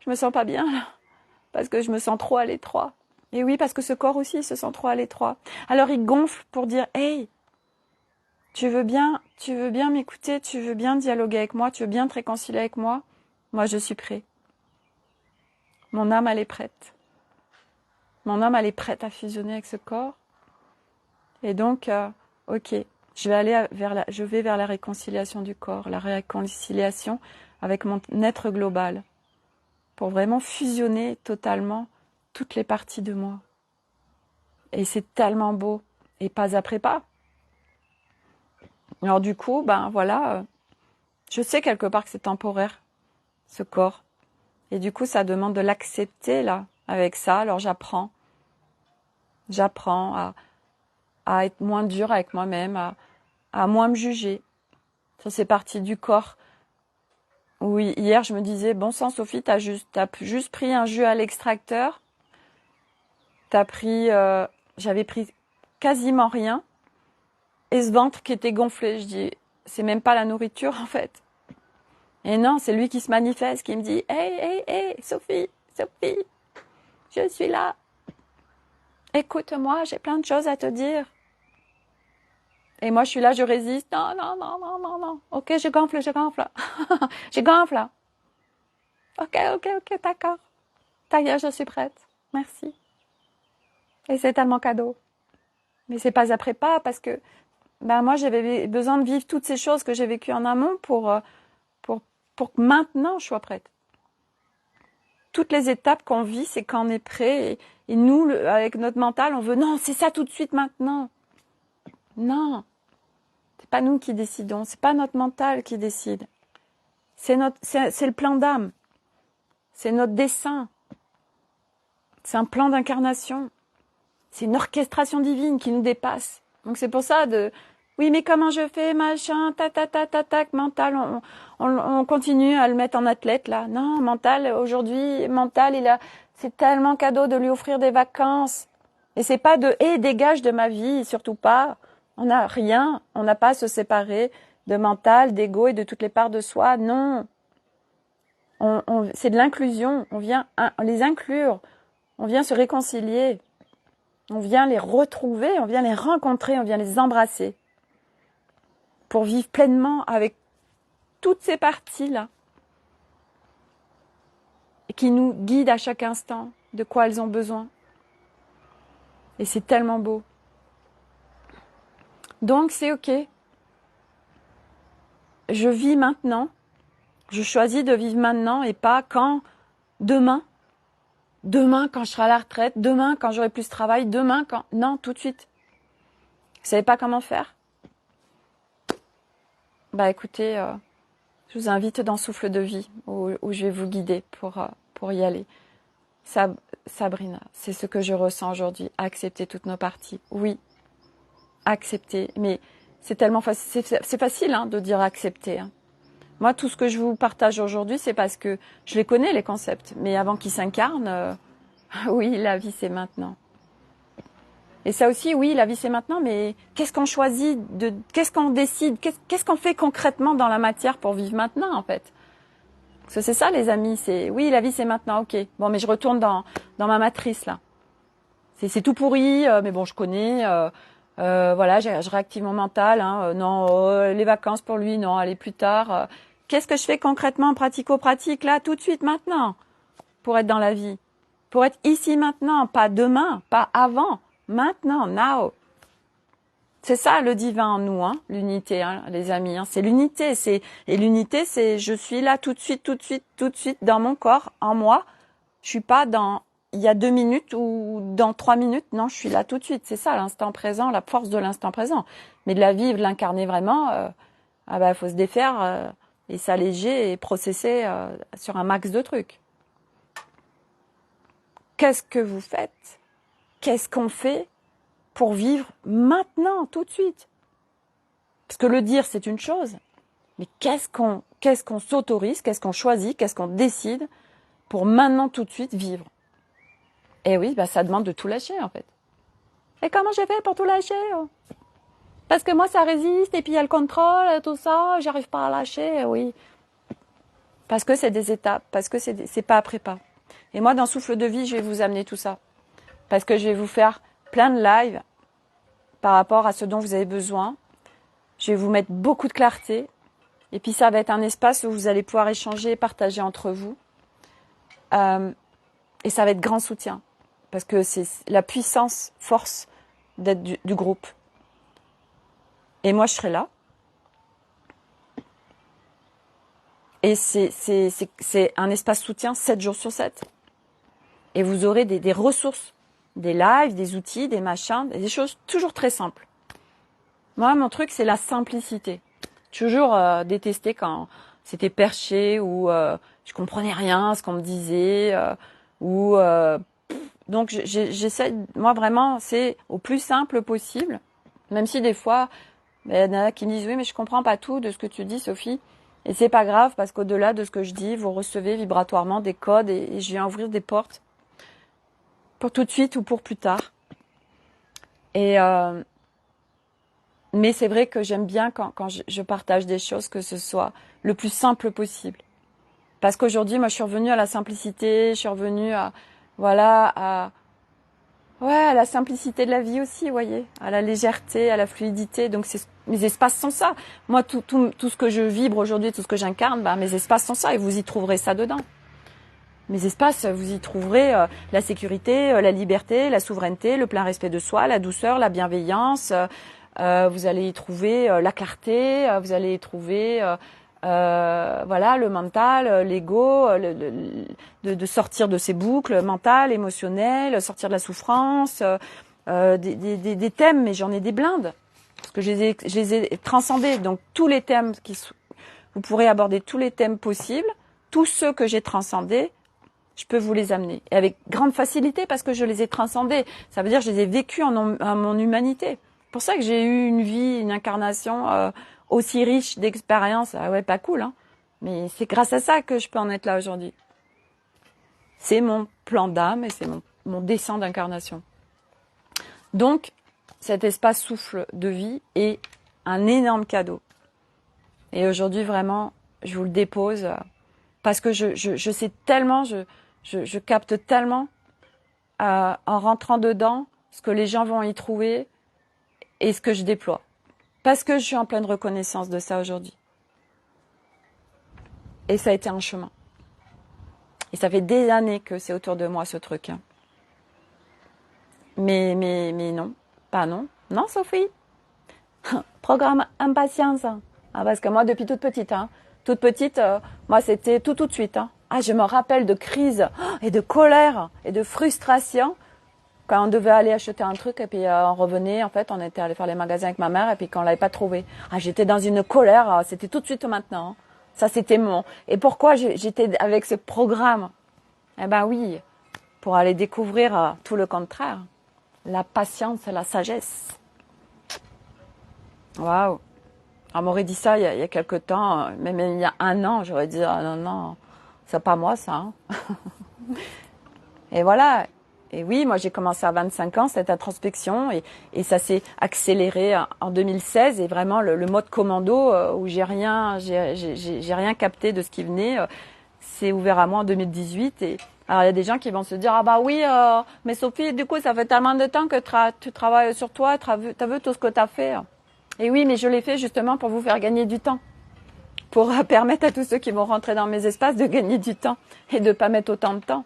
je me sens pas bien, là, parce que je me sens trop à l'étroit. Et oui, parce que ce corps aussi, il se sent trop à l'étroit. Alors il gonfle pour dire, hey, tu veux bien m'écouter, tu veux bien dialoguer avec moi, tu veux bien te réconcilier avec moi? Moi, je suis prêt. Mon âme, elle est prête. Mon âme, elle est prête à fusionner avec ce corps. Et donc, ok, je vais vers la réconciliation du corps, la réconciliation avec mon être global, pour vraiment fusionner totalement toutes les parties de moi. Et c'est tellement beau, et pas après pas. Alors du coup, ben voilà, je sais quelque part que c'est temporaire, ce corps. Et du coup, ça demande de l'accepter, là, avec ça. Alors j'apprends à être moins dure avec moi-même, à moins me juger. Ça, c'est parti du corps. Oui, hier, je me disais, bon sang, Sophie, t'as juste pris un jus à l'extracteur. J'avais pris quasiment rien. Et ce ventre qui était gonflé, je dis, c'est même pas la nourriture, en fait. Et non, c'est lui qui se manifeste, qui me dit, hey, Sophie, je suis là. Écoute-moi, j'ai plein de choses à te dire. Et moi, je suis là, je résiste. Non. Ok, je gonfle. Je gonfle. Ok, d'accord. Ta gueule, je suis prête. Merci. Et c'est tellement cadeau. Mais c'est pas après pas, parce que moi, j'avais besoin de vivre toutes ces choses que j'ai vécues en amont pour que maintenant, je sois prête. Toutes les étapes qu'on vit, c'est quand on est prêt. Et nous, avec notre mental, on veut, non, c'est ça tout de suite maintenant. Non. C'est pas nous qui décidons. C'est pas notre mental qui décide. C'est le plan d'âme. C'est notre dessein. C'est un plan d'incarnation. C'est une orchestration divine qui nous dépasse. Donc c'est pour ça oui, mais comment je fais, machin, tac, mental, on continue à le mettre en athlète, là. Non, aujourd'hui, c'est tellement cadeau de lui offrir des vacances. Et c'est pas dégage de ma vie, surtout pas. On n'a rien, on n'a pas à se séparer de mental, d'ego et de toutes les parts de soi, non. C'est de l'inclusion, on vient les inclure, on vient se réconcilier, on vient les retrouver, on vient les rencontrer, on vient les embrasser pour vivre pleinement avec toutes ces parties-là et qui nous guident à chaque instant de quoi elles ont besoin. Et c'est tellement beau. Donc c'est ok. Je vis maintenant. Je choisis de vivre maintenant et pas quand demain. Demain quand je serai à la retraite. Demain quand j'aurai plus de travail. Demain quand... Non, tout de suite. Vous savez pas comment faire? Écoutez, je vous invite dans Souffle de vie où je vais vous guider pour y aller. Sabrina, c'est ce que je ressens aujourd'hui. Accepter toutes nos parties. Oui, accepter. Mais c'est tellement facile. C'est facile de dire accepter. Moi, tout ce que je vous partage aujourd'hui, c'est parce que je les connais, les concepts. Mais avant qu'ils s'incarnent, oui, la vie, c'est maintenant. Et ça aussi, oui, la vie, c'est maintenant. Mais qu'est-ce qu'on choisit qu'est-ce qu'on décide? Qu'est-ce qu'on fait concrètement dans la matière pour vivre maintenant, en fait? Parce que c'est ça, les amis. Oui, la vie, c'est maintenant. Ok. Bon, mais je retourne dans ma matrice, là. C'est tout pourri, mais bon, je connais. Voilà, je réactive mon mental. Non, les vacances pour lui, non, allez plus tard. Qu'est-ce que je fais concrètement, pratico-pratique, là, tout de suite, maintenant, pour être dans la vie? Pour être ici, maintenant, pas demain, pas avant, maintenant, now. C'est ça, le divin en nous, l'unité, les amis. C'est l'unité. Et l'unité, c'est je suis là tout de suite, dans mon corps, en moi. Je suis pas dans il y a 2 minutes ou dans 3 minutes. Non, je suis là tout de suite. C'est ça, l'instant présent, la force de l'instant présent. Mais de la vivre, de l'incarner vraiment, faut se défaire et s'alléger et processer sur un max de trucs. Qu'est-ce que vous faites? Qu'est-ce qu'on fait pour vivre maintenant, tout de suite? Parce que le dire, c'est une chose. Mais qu'est-ce qu'on s'autorise, qu'est-ce qu'on choisit, qu'est-ce qu'on décide pour maintenant tout de suite vivre? Et oui, bah, ça demande de tout lâcher en fait. Et comment j'ai fait pour tout lâcher? Parce que moi, ça résiste, et puis il y a le contrôle, tout ça, j'arrive pas à lâcher, oui. Parce que c'est des étapes, parce que c'est pas après pas. Et moi, dans Souffle de vie, je vais vous amener tout ça. Parce que je vais vous faire plein de lives par rapport à ce dont vous avez besoin. Je vais vous mettre beaucoup de clarté. Et puis ça va être un espace où vous allez pouvoir échanger et partager entre vous. Et ça va être grand soutien. Parce que c'est la puissance, force d'être du groupe. Et moi, je serai là. Et c'est un espace soutien 7 jours sur 7. Et vous aurez des ressources, des lives, des outils, des machins, des choses toujours très simples. Moi, mon truc, c'est la simplicité. Toujours détesté quand c'était perché ou je comprenais rien à ce qu'on me disait donc j'essaie, moi vraiment, c'est au plus simple possible. Même si des fois, il y en a qui me disent oui, mais je comprends pas tout de ce que tu dis, Sophie. Et c'est pas grave parce qu'au-delà de ce que je dis, vous recevez vibratoirement des codes et je viens ouvrir des portes pour tout de suite ou pour plus tard. Et mais c'est vrai que j'aime bien quand je partage des choses que ce soit le plus simple possible. Parce qu'aujourd'hui, moi, je suis revenue à la simplicité, je suis revenue à la simplicité de la vie aussi, vous voyez, à la légèreté, à la fluidité. Donc mes espaces sont ça. Moi, tout ce que je vibre aujourd'hui, tout ce que j'incarne, mes espaces sont ça et vous y trouverez ça dedans. Mes espaces, vous y trouverez la sécurité, la liberté, la souveraineté, le plein respect de soi, la douceur, la bienveillance. Vous allez y trouver la clarté, vous allez y trouver le mental, l'ego, de sortir de ces boucles mentales, émotionnelles, sortir de la souffrance, des thèmes, mais j'en ai des blindes, parce que je les ai transcendés. Donc tous les thèmes, vous pourrez aborder tous les thèmes possibles, tous ceux que j'ai transcendés, je peux vous les amener. Et avec grande facilité, parce que je les ai transcendés. Ça veut dire que je les ai vécus en mon humanité. C'est pour ça que j'ai eu une vie, une incarnation aussi riche d'expériences. Ah ouais, pas cool, hein. Mais c'est grâce à ça que je peux en être là aujourd'hui. C'est mon plan d'âme et c'est mon dessin d'incarnation. Donc, cet espace souffle de vie est un énorme cadeau. Et vraiment, je vous le dépose parce que je sais tellement, je capte tellement en rentrant dedans ce que les gens vont y trouver et ce que je déploie. Parce que je suis en pleine reconnaissance de ça aujourd'hui. Et ça a été un chemin. Et ça fait des années que c'est autour de moi ce truc. Hein. Mais non, pas non. Non, Sophie. Programme impatience. Ah, parce que moi, depuis toute petite, moi, c'était tout de suite. Hein. Ah, je me rappelle de crises et de colère et de frustration quand on devait aller acheter un truc et puis on revenait. En fait, on était allé faire les magasins avec ma mère et puis qu'on l'avait pas trouvé. Ah, j'étais dans une colère. C'était tout de suite maintenant. Hein. Ça, c'était mon... Et pourquoi j'étais avec ce programme? Eh ben oui, pour aller découvrir tout le contraire. La patience et la sagesse. Waouh. On m'aurait dit ça il y a quelque temps, même il y a un an, j'aurais dit ah, non, c'est pas moi ça. Hein. Et voilà. Et oui, moi j'ai commencé à 25 ans cette introspection et ça s'est accéléré en 2016 et vraiment le mode commando où j'ai rien capté de ce qui venait, s'est ouvert à moi en 2018 et alors il y a des gens qui vont se dire ah bah oui mais Sophie du coup ça fait tellement de temps que tu travailles sur toi, t'as vu tout ce que t'as fait. Et oui, mais je l'ai fait justement pour vous faire gagner du temps. Pour permettre à tous ceux qui vont rentrer dans mes espaces de gagner du temps et de ne pas mettre autant de temps.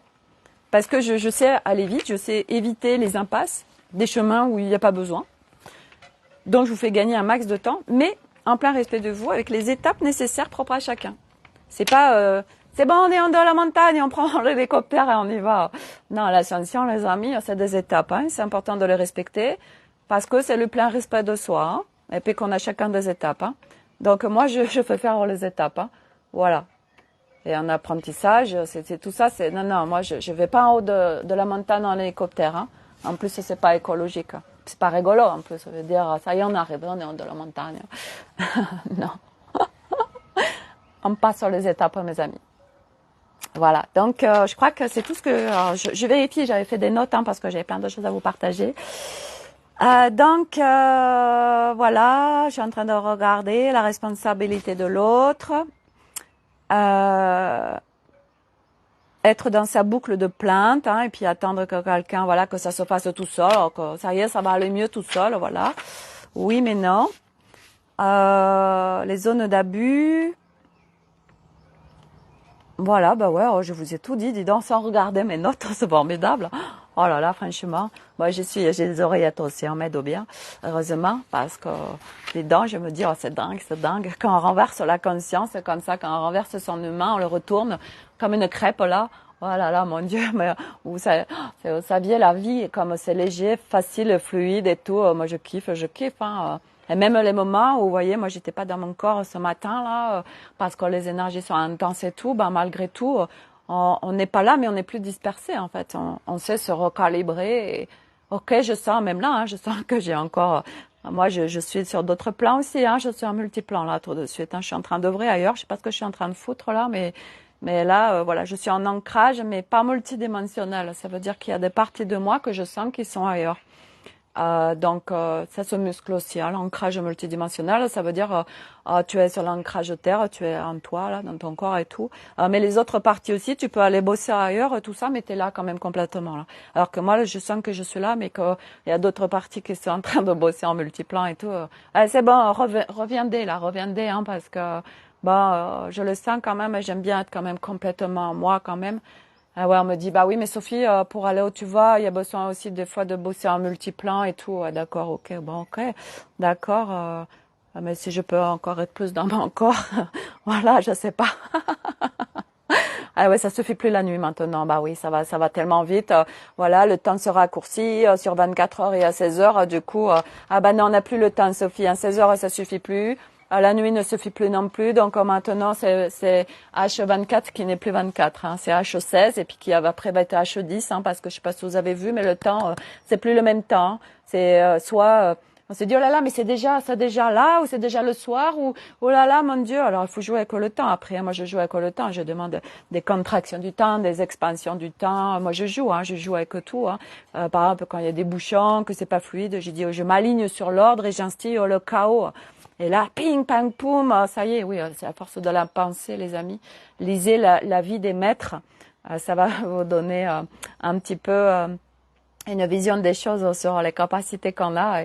Parce que je sais aller vite, je sais éviter les impasses, des chemins où il n'y a pas besoin. Donc je vous fais gagner un max de temps, mais en plein respect de vous, avec les étapes nécessaires propres à chacun. C'est pas c'est bon, on est en haut de la montagne, on prend l'hélicoptère et on y va. Non, l'ascension, les amis, c'est des étapes. Hein, c'est important de les respecter parce que c'est le plein respect de soi. Hein. Et puis qu'on a chacun des étapes. Hein. Donc moi, je fais faire les étapes. Hein. Voilà. Et un apprentissage, c'est tout ça. Non, moi, je vais pas en haut de la montagne en hélicoptère. Hein. En plus, c'est pas écologique. C'est pas rigolo, en plus. Ça veut dire, ça y est, on arrive, on est en de la montagne. Non. On passe sur les étapes, mes amis. Voilà. Donc, je crois que c'est tout ce que... je vérifie, j'avais fait des notes, parce que j'avais plein de choses à vous partager. Donc, voilà, je suis en train de regarder la responsabilité de l'autre. Être dans sa boucle de plainte, et puis attendre que quelqu'un, voilà, que ça se fasse tout seul, alors que ça y est, ça va aller mieux tout seul, voilà. Oui, mais non. Les zones d'abus. Voilà, bah ouais, je vous ai tout dit, dis donc, sans regarder mes notes, c'est formidable. Oh là là, franchement, moi j'ai des oreillettes aussi, on m'aide bien, heureusement, parce que les dents, je me dis, oh c'est dingue, c'est dingue. Quand on renverse la conscience, c'est comme ça, quand on renverse son humain, on le retourne comme une crêpe là. Oh là là, mon Dieu, mais vous saviez la vie, comme c'est léger, facile, fluide et tout. Moi je kiffe, Et même les moments où, vous voyez, moi j'étais pas dans mon corps ce matin là, parce que les énergies sont intenses et tout, malgré tout, on n'est pas là, mais on est plus dispersé en fait. On sait se recalibrer. Et, ok, je sens même là, je sens que j'ai encore. Moi, je suis sur d'autres plans aussi. Je suis en multiplan là tout de suite. Je suis en train d'œuvrer ailleurs. Je sais pas ce que je suis en train de foutre là, mais là, voilà, je suis en ancrage, mais pas multidimensionnel. Ça veut dire qu'il y a des parties de moi que je sens qui sont ailleurs. Donc, ça se muscle aussi. L'ancrage multidimensionnel, ça veut dire tu es sur l'ancrage terre, tu es en toi, là, dans ton corps et tout. Mais les autres parties aussi, tu peux aller bosser ailleurs, tout ça, mais tu es là quand même complètement. Là. Alors que moi, je sens que je suis là, mais qu'il y a d'autres parties qui sont en train de bosser en multiplan et tout. C'est bon, reviendez, parce que je le sens quand même, et j'aime bien être quand même complètement moi quand même. Ah ouais, on me dit, bah oui, mais Sophie, pour aller où tu vas, il y a besoin aussi des fois de bosser en multiplan et tout. D'accord, ok, d'accord. Mais si je peux encore être plus dans mon corps, voilà, je sais pas. Ah ouais, ça suffit plus la nuit maintenant. Bah oui, ça va tellement vite. Voilà, le temps se raccourcit. Sur 24 heures et à 16 heures, du coup, non, on n'a plus le temps, Sophie. 16 heures, ça suffit plus. La nuit ne suffit plus non plus, donc maintenant c'est H24 qui n'est plus 24, c'est H16 et puis qui après va être H10, parce que je sais pas si vous avez vu, mais le temps c'est plus le même temps. C'est soit on s'est dit oh là là, mais c'est déjà là ou c'est déjà le soir ou oh là là mon Dieu. Alors il faut jouer avec le temps. Après moi je joue avec le temps, je demande des contractions du temps, des expansions du temps. Moi je joue avec tout. Par exemple quand il y a des bouchons, que c'est pas fluide, je dis je m'aligne sur l'ordre et j'instille le chaos. Et là, ping, pang, poum, ça y est, oui, c'est à force de la pensée, les amis. Lisez la vie des maîtres. Ça va vous donner un petit peu une vision des choses sur les capacités qu'on a.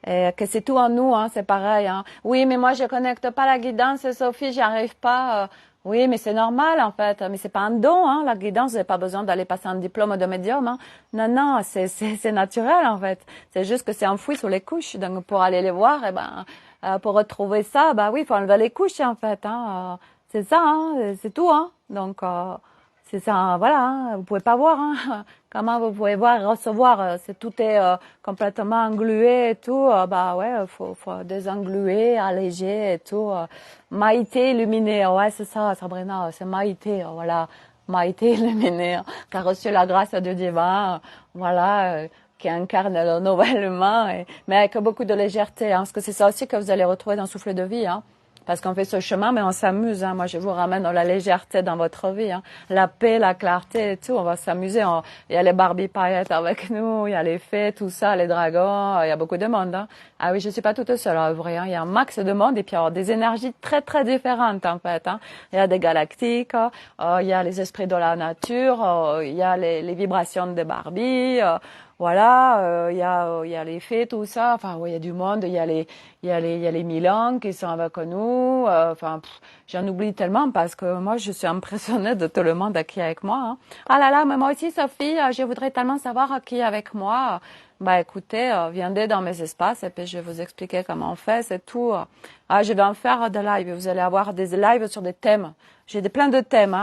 Et que c'est tout en nous, c'est pareil. Oui, mais moi, je connecte pas la guidance, Sophie, j'y arrive pas. Oui, mais c'est normal, en fait. Mais c'est pas un don, la guidance, vous n'avez pas besoin d'aller passer un diplôme de médium, Non, c'est naturel, en fait. C'est juste que c'est enfoui sous les couches. Donc, pour aller les voir, pour retrouver ça, oui, il faut enlever les couches, en fait, c'est ça, c'est tout, Donc, c'est ça, voilà, vous pouvez pas voir, comment vous pouvez voir et recevoir, tout est complètement englué et tout, ouais, faut désengluer, alléger et tout, Maïté illuminée, ouais, c'est ça, Sabrina, c'est Maïté, voilà, Maïté illuminée, qui a reçu la grâce du divin, voilà, qui incarne le nouvel humain, mais avec beaucoup de légèreté, parce que c'est ça aussi que vous allez retrouver dans Souffle de vie, Parce qu'on fait ce chemin, mais on s'amuse. Moi, je vous ramène la légèreté dans votre vie. La paix, la clarté et tout. On va s'amuser. Il y a les Barbie paillettes avec nous. Il y a les fées, tout ça, les dragons. Il y a beaucoup de monde. Ah oui, je suis pas toute seule à œuvrer. Il y a un max de monde et puis il y a des énergies très, très différentes, en fait. Il y a des galactiques. Il y a les esprits de la nature. Il y a les vibrations des Barbie. Voilà, il y a les fées, tout ça. Enfin, il y a du monde. Il y a les Milans qui sont avec nous. J'en oublie tellement parce que moi, je suis impressionnée de tout le monde qui est avec moi. Ah là là, mais moi aussi, Sophie, je voudrais tellement savoir qui est avec moi. Écoutez, viendez dans mes espaces et puis je vais vous expliquer comment on fait, c'est tout. Je vais en faire des lives. Vous allez avoir des lives sur des thèmes. J'ai plein de thèmes,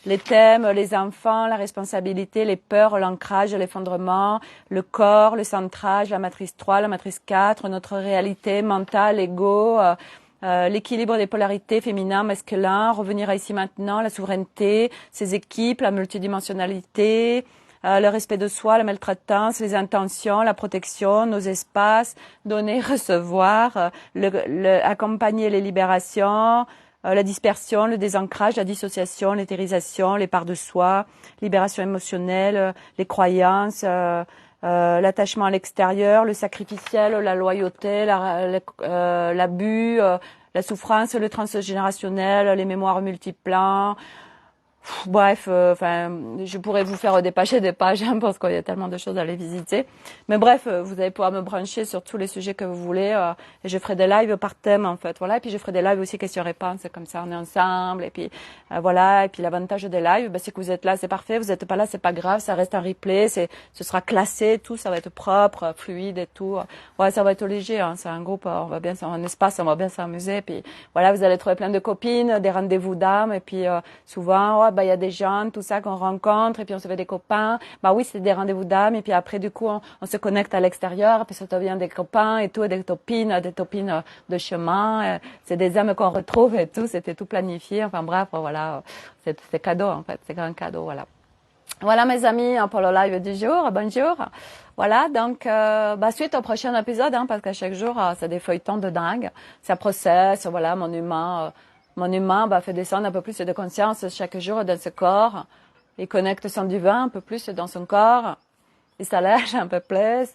les thèmes, les enfants, la responsabilité, les peurs, l'ancrage, l'effondrement, le corps, le centrage, la matrice 3, la matrice 4, notre réalité mentale, l'ego, l'équilibre des polarités féminin, masculin, revenir à ici maintenant, la souveraineté, ses équipes, la multidimensionnalité, le respect de soi, la maltraitance, les intentions, la protection, nos espaces, donner, recevoir, accompagner les libérations, la dispersion, le désancrage, la dissociation, l'éthérisation, les parts de soi, libération émotionnelle, les croyances, l'attachement à l'extérieur, le sacrificiel, la loyauté, l'abus, la souffrance, le transgénérationnel, les mémoires multiplans. Bref, je pourrais vous faire des pages et des pages parce qu'il y a tellement de choses à aller visiter. Mais bref, vous allez pouvoir me brancher sur tous les sujets que vous voulez et je ferai des lives par thème en fait. Voilà, et puis je ferai des lives aussi questions-réponses, comme ça on est ensemble et puis voilà. Et puis l'avantage des lives, c'est que vous êtes là, c'est parfait. Vous êtes pas là, c'est pas grave, ça reste un replay, ce sera classé, tout, ça va être propre, fluide et tout. Ouais, ça va être léger. Hein, c'est un groupe, on va bien, un espace, on va bien s'amuser. Puis voilà, vous allez trouver plein de copines, des rendez-vous d'âme et puis souvent. Il y a des gens, tout ça qu'on rencontre, et puis on se fait des copains. Oui, c'est des rendez-vous d'âme, et puis après, du coup, on se connecte à l'extérieur, puis ça devient des copains et tout, des copines de chemin. C'est des âmes qu'on retrouve et tout, c'était tout planifié. Enfin bref, voilà, c'est cadeau, en fait, c'est un cadeau, voilà. Voilà, mes amis, pour le live du jour. Bonjour. Voilà, donc, suite au prochain épisode, parce qu'à chaque jour, c'est des feuilletons de dingue. Ça processe, voilà, mon humain fait descendre un peu plus de conscience chaque jour dans ce corps. Il connecte son divin un peu plus dans son corps. Il s'allège un peu plus.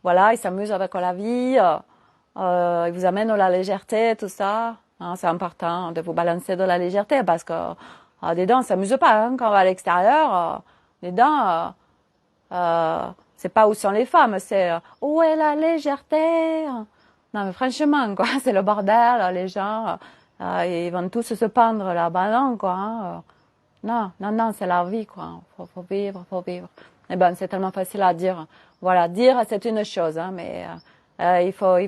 Voilà, il s'amuse avec la vie. Il vous amène à la légèreté, tout ça. C'est important de vous balancer de la légèreté parce que dedans, on s'amuse pas. Quand on va à l'extérieur, dedans, c'est pas où sont les femmes, c'est où est la légèreté. Non, mais franchement, quoi, c'est le bordel, les gens. Ils vont tous se pendre là-bas, non, quoi. Non, c'est la vie, quoi. Faut vivre. Eh ben, c'est tellement facile à dire. Voilà, dire, c'est une chose, mais il faut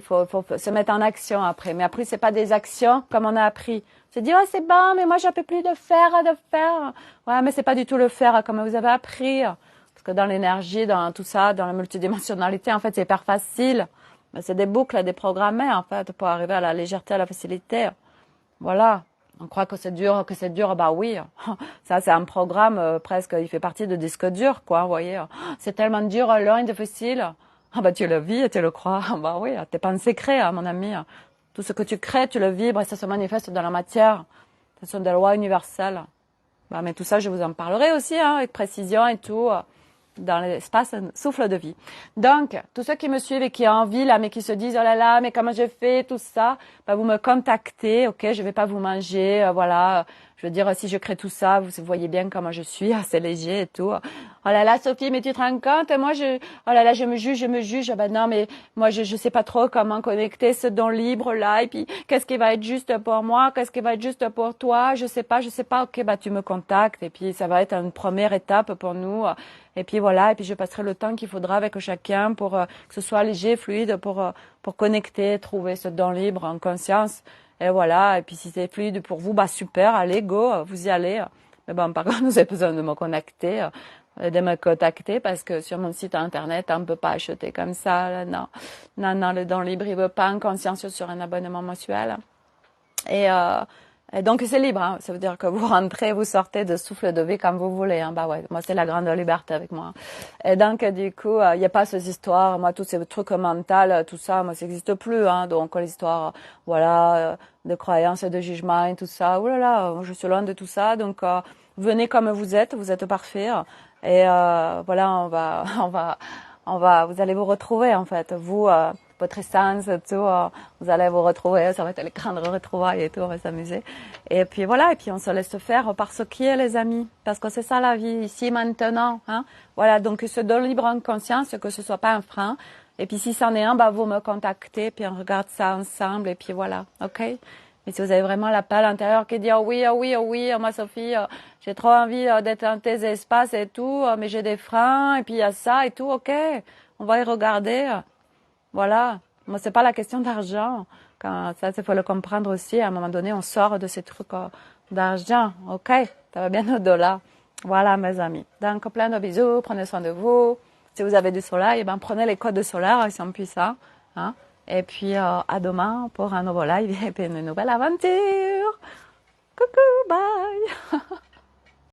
se mettre en action après. Mais après, c'est pas des actions comme on a appris. Se dire, oh, c'est bon, mais moi, j'en peux plus de faire. Ouais, mais c'est pas du tout le faire comme vous avez appris. Parce que dans l'énergie, dans tout ça, dans la multidimensionnalité, en fait, c'est hyper facile. Mais c'est des boucles à déprogrammer, en fait, pour arriver à la légèreté, à la facilité. Voilà. On croit que c'est dur, oui. Ça, c'est un programme presque, il fait partie de disque dur, quoi, vous voyez. C'est tellement dur, long et difficile. Tu le vis et tu le crois. Oui, t'es pas un secret, mon ami. Tout ce que tu crées, tu le vibres et ça se manifeste dans la matière. Ce sont des lois universelles. Mais tout ça, je vous en parlerai aussi, avec précision et tout. Dans l'espace souffle de vie. Donc, tous ceux qui me suivent et qui ont envie, là, mais qui se disent, oh là là, mais comment je fais, tout ça, vous me contactez, ok, je vais pas vous manger, voilà. Je veux dire, si je crée tout ça, vous voyez bien comment je suis, c'est léger et tout. Oh là là, Sophie, mais tu te rends compte, moi, oh là là, je me juge. Non, mais moi, je sais pas trop comment connecter ce don libre là, et puis, qu'est-ce qui va être juste pour moi, qu'est-ce qui va être juste pour toi, je sais pas, ok, tu me contactes, et puis, ça va être une première étape pour nous, et puis voilà, et puis je passerai le temps qu'il faudra avec chacun pour que ce soit léger, fluide, pour connecter, trouver ce don libre en conscience. Et voilà, et puis si c'est fluide pour vous, super, allez, go, vous y allez. Mais bon, par contre, vous avez besoin de me contacter, parce que sur mon site internet, on ne peut pas acheter comme ça, là, non. Non, le don libre, il veut pas en conscience sur un abonnement mensuel. Et donc c'est libre, ça veut dire que vous rentrez, vous sortez de souffle de vie comme vous voulez. Ouais, moi c'est la grande liberté avec moi. Et donc du coup, il n'y a pas ces histoires, moi tous ces trucs mentaux, tout ça, moi ça n'existe plus. Donc l'histoire, voilà, de croyances et de jugement et tout ça. Ouh là là, je suis loin de tout ça. Donc venez comme vous êtes parfait. Et voilà, vous allez vous retrouver en fait, vous. Votre essence, tout, vous allez vous retrouver, ça va être les grandes retrouvailles et tout, on va s'amuser. Et puis voilà, et puis on se laisse faire par ce qui est, les amis, parce que c'est ça la vie, ici, maintenant. Voilà, donc se donne libre en conscience, que ce soit pas un frein. Et puis si c'en est un, vous me contactez, puis on regarde ça ensemble, et puis voilà, ok? Mais si vous avez vraiment l'appel intérieur qui dit oh oui, moi Sophie, j'ai trop envie d'être dans tes espaces et tout, mais j'ai des freins, et puis il y a ça et tout, ok, on va y regarder. Voilà. Moi, c'est pas la question d'argent. Ça, il faut le comprendre aussi. À un moment donné, on sort de ces trucs d'argent. OK? Ça va bien au-delà. Voilà, mes amis. Donc, plein de bisous. Prenez soin de vous. Si vous avez du soleil, prenez les codes de solaire. Ils sont puissants. Et puis, à demain pour un nouveau live et puis une nouvelle aventure. Coucou, bye!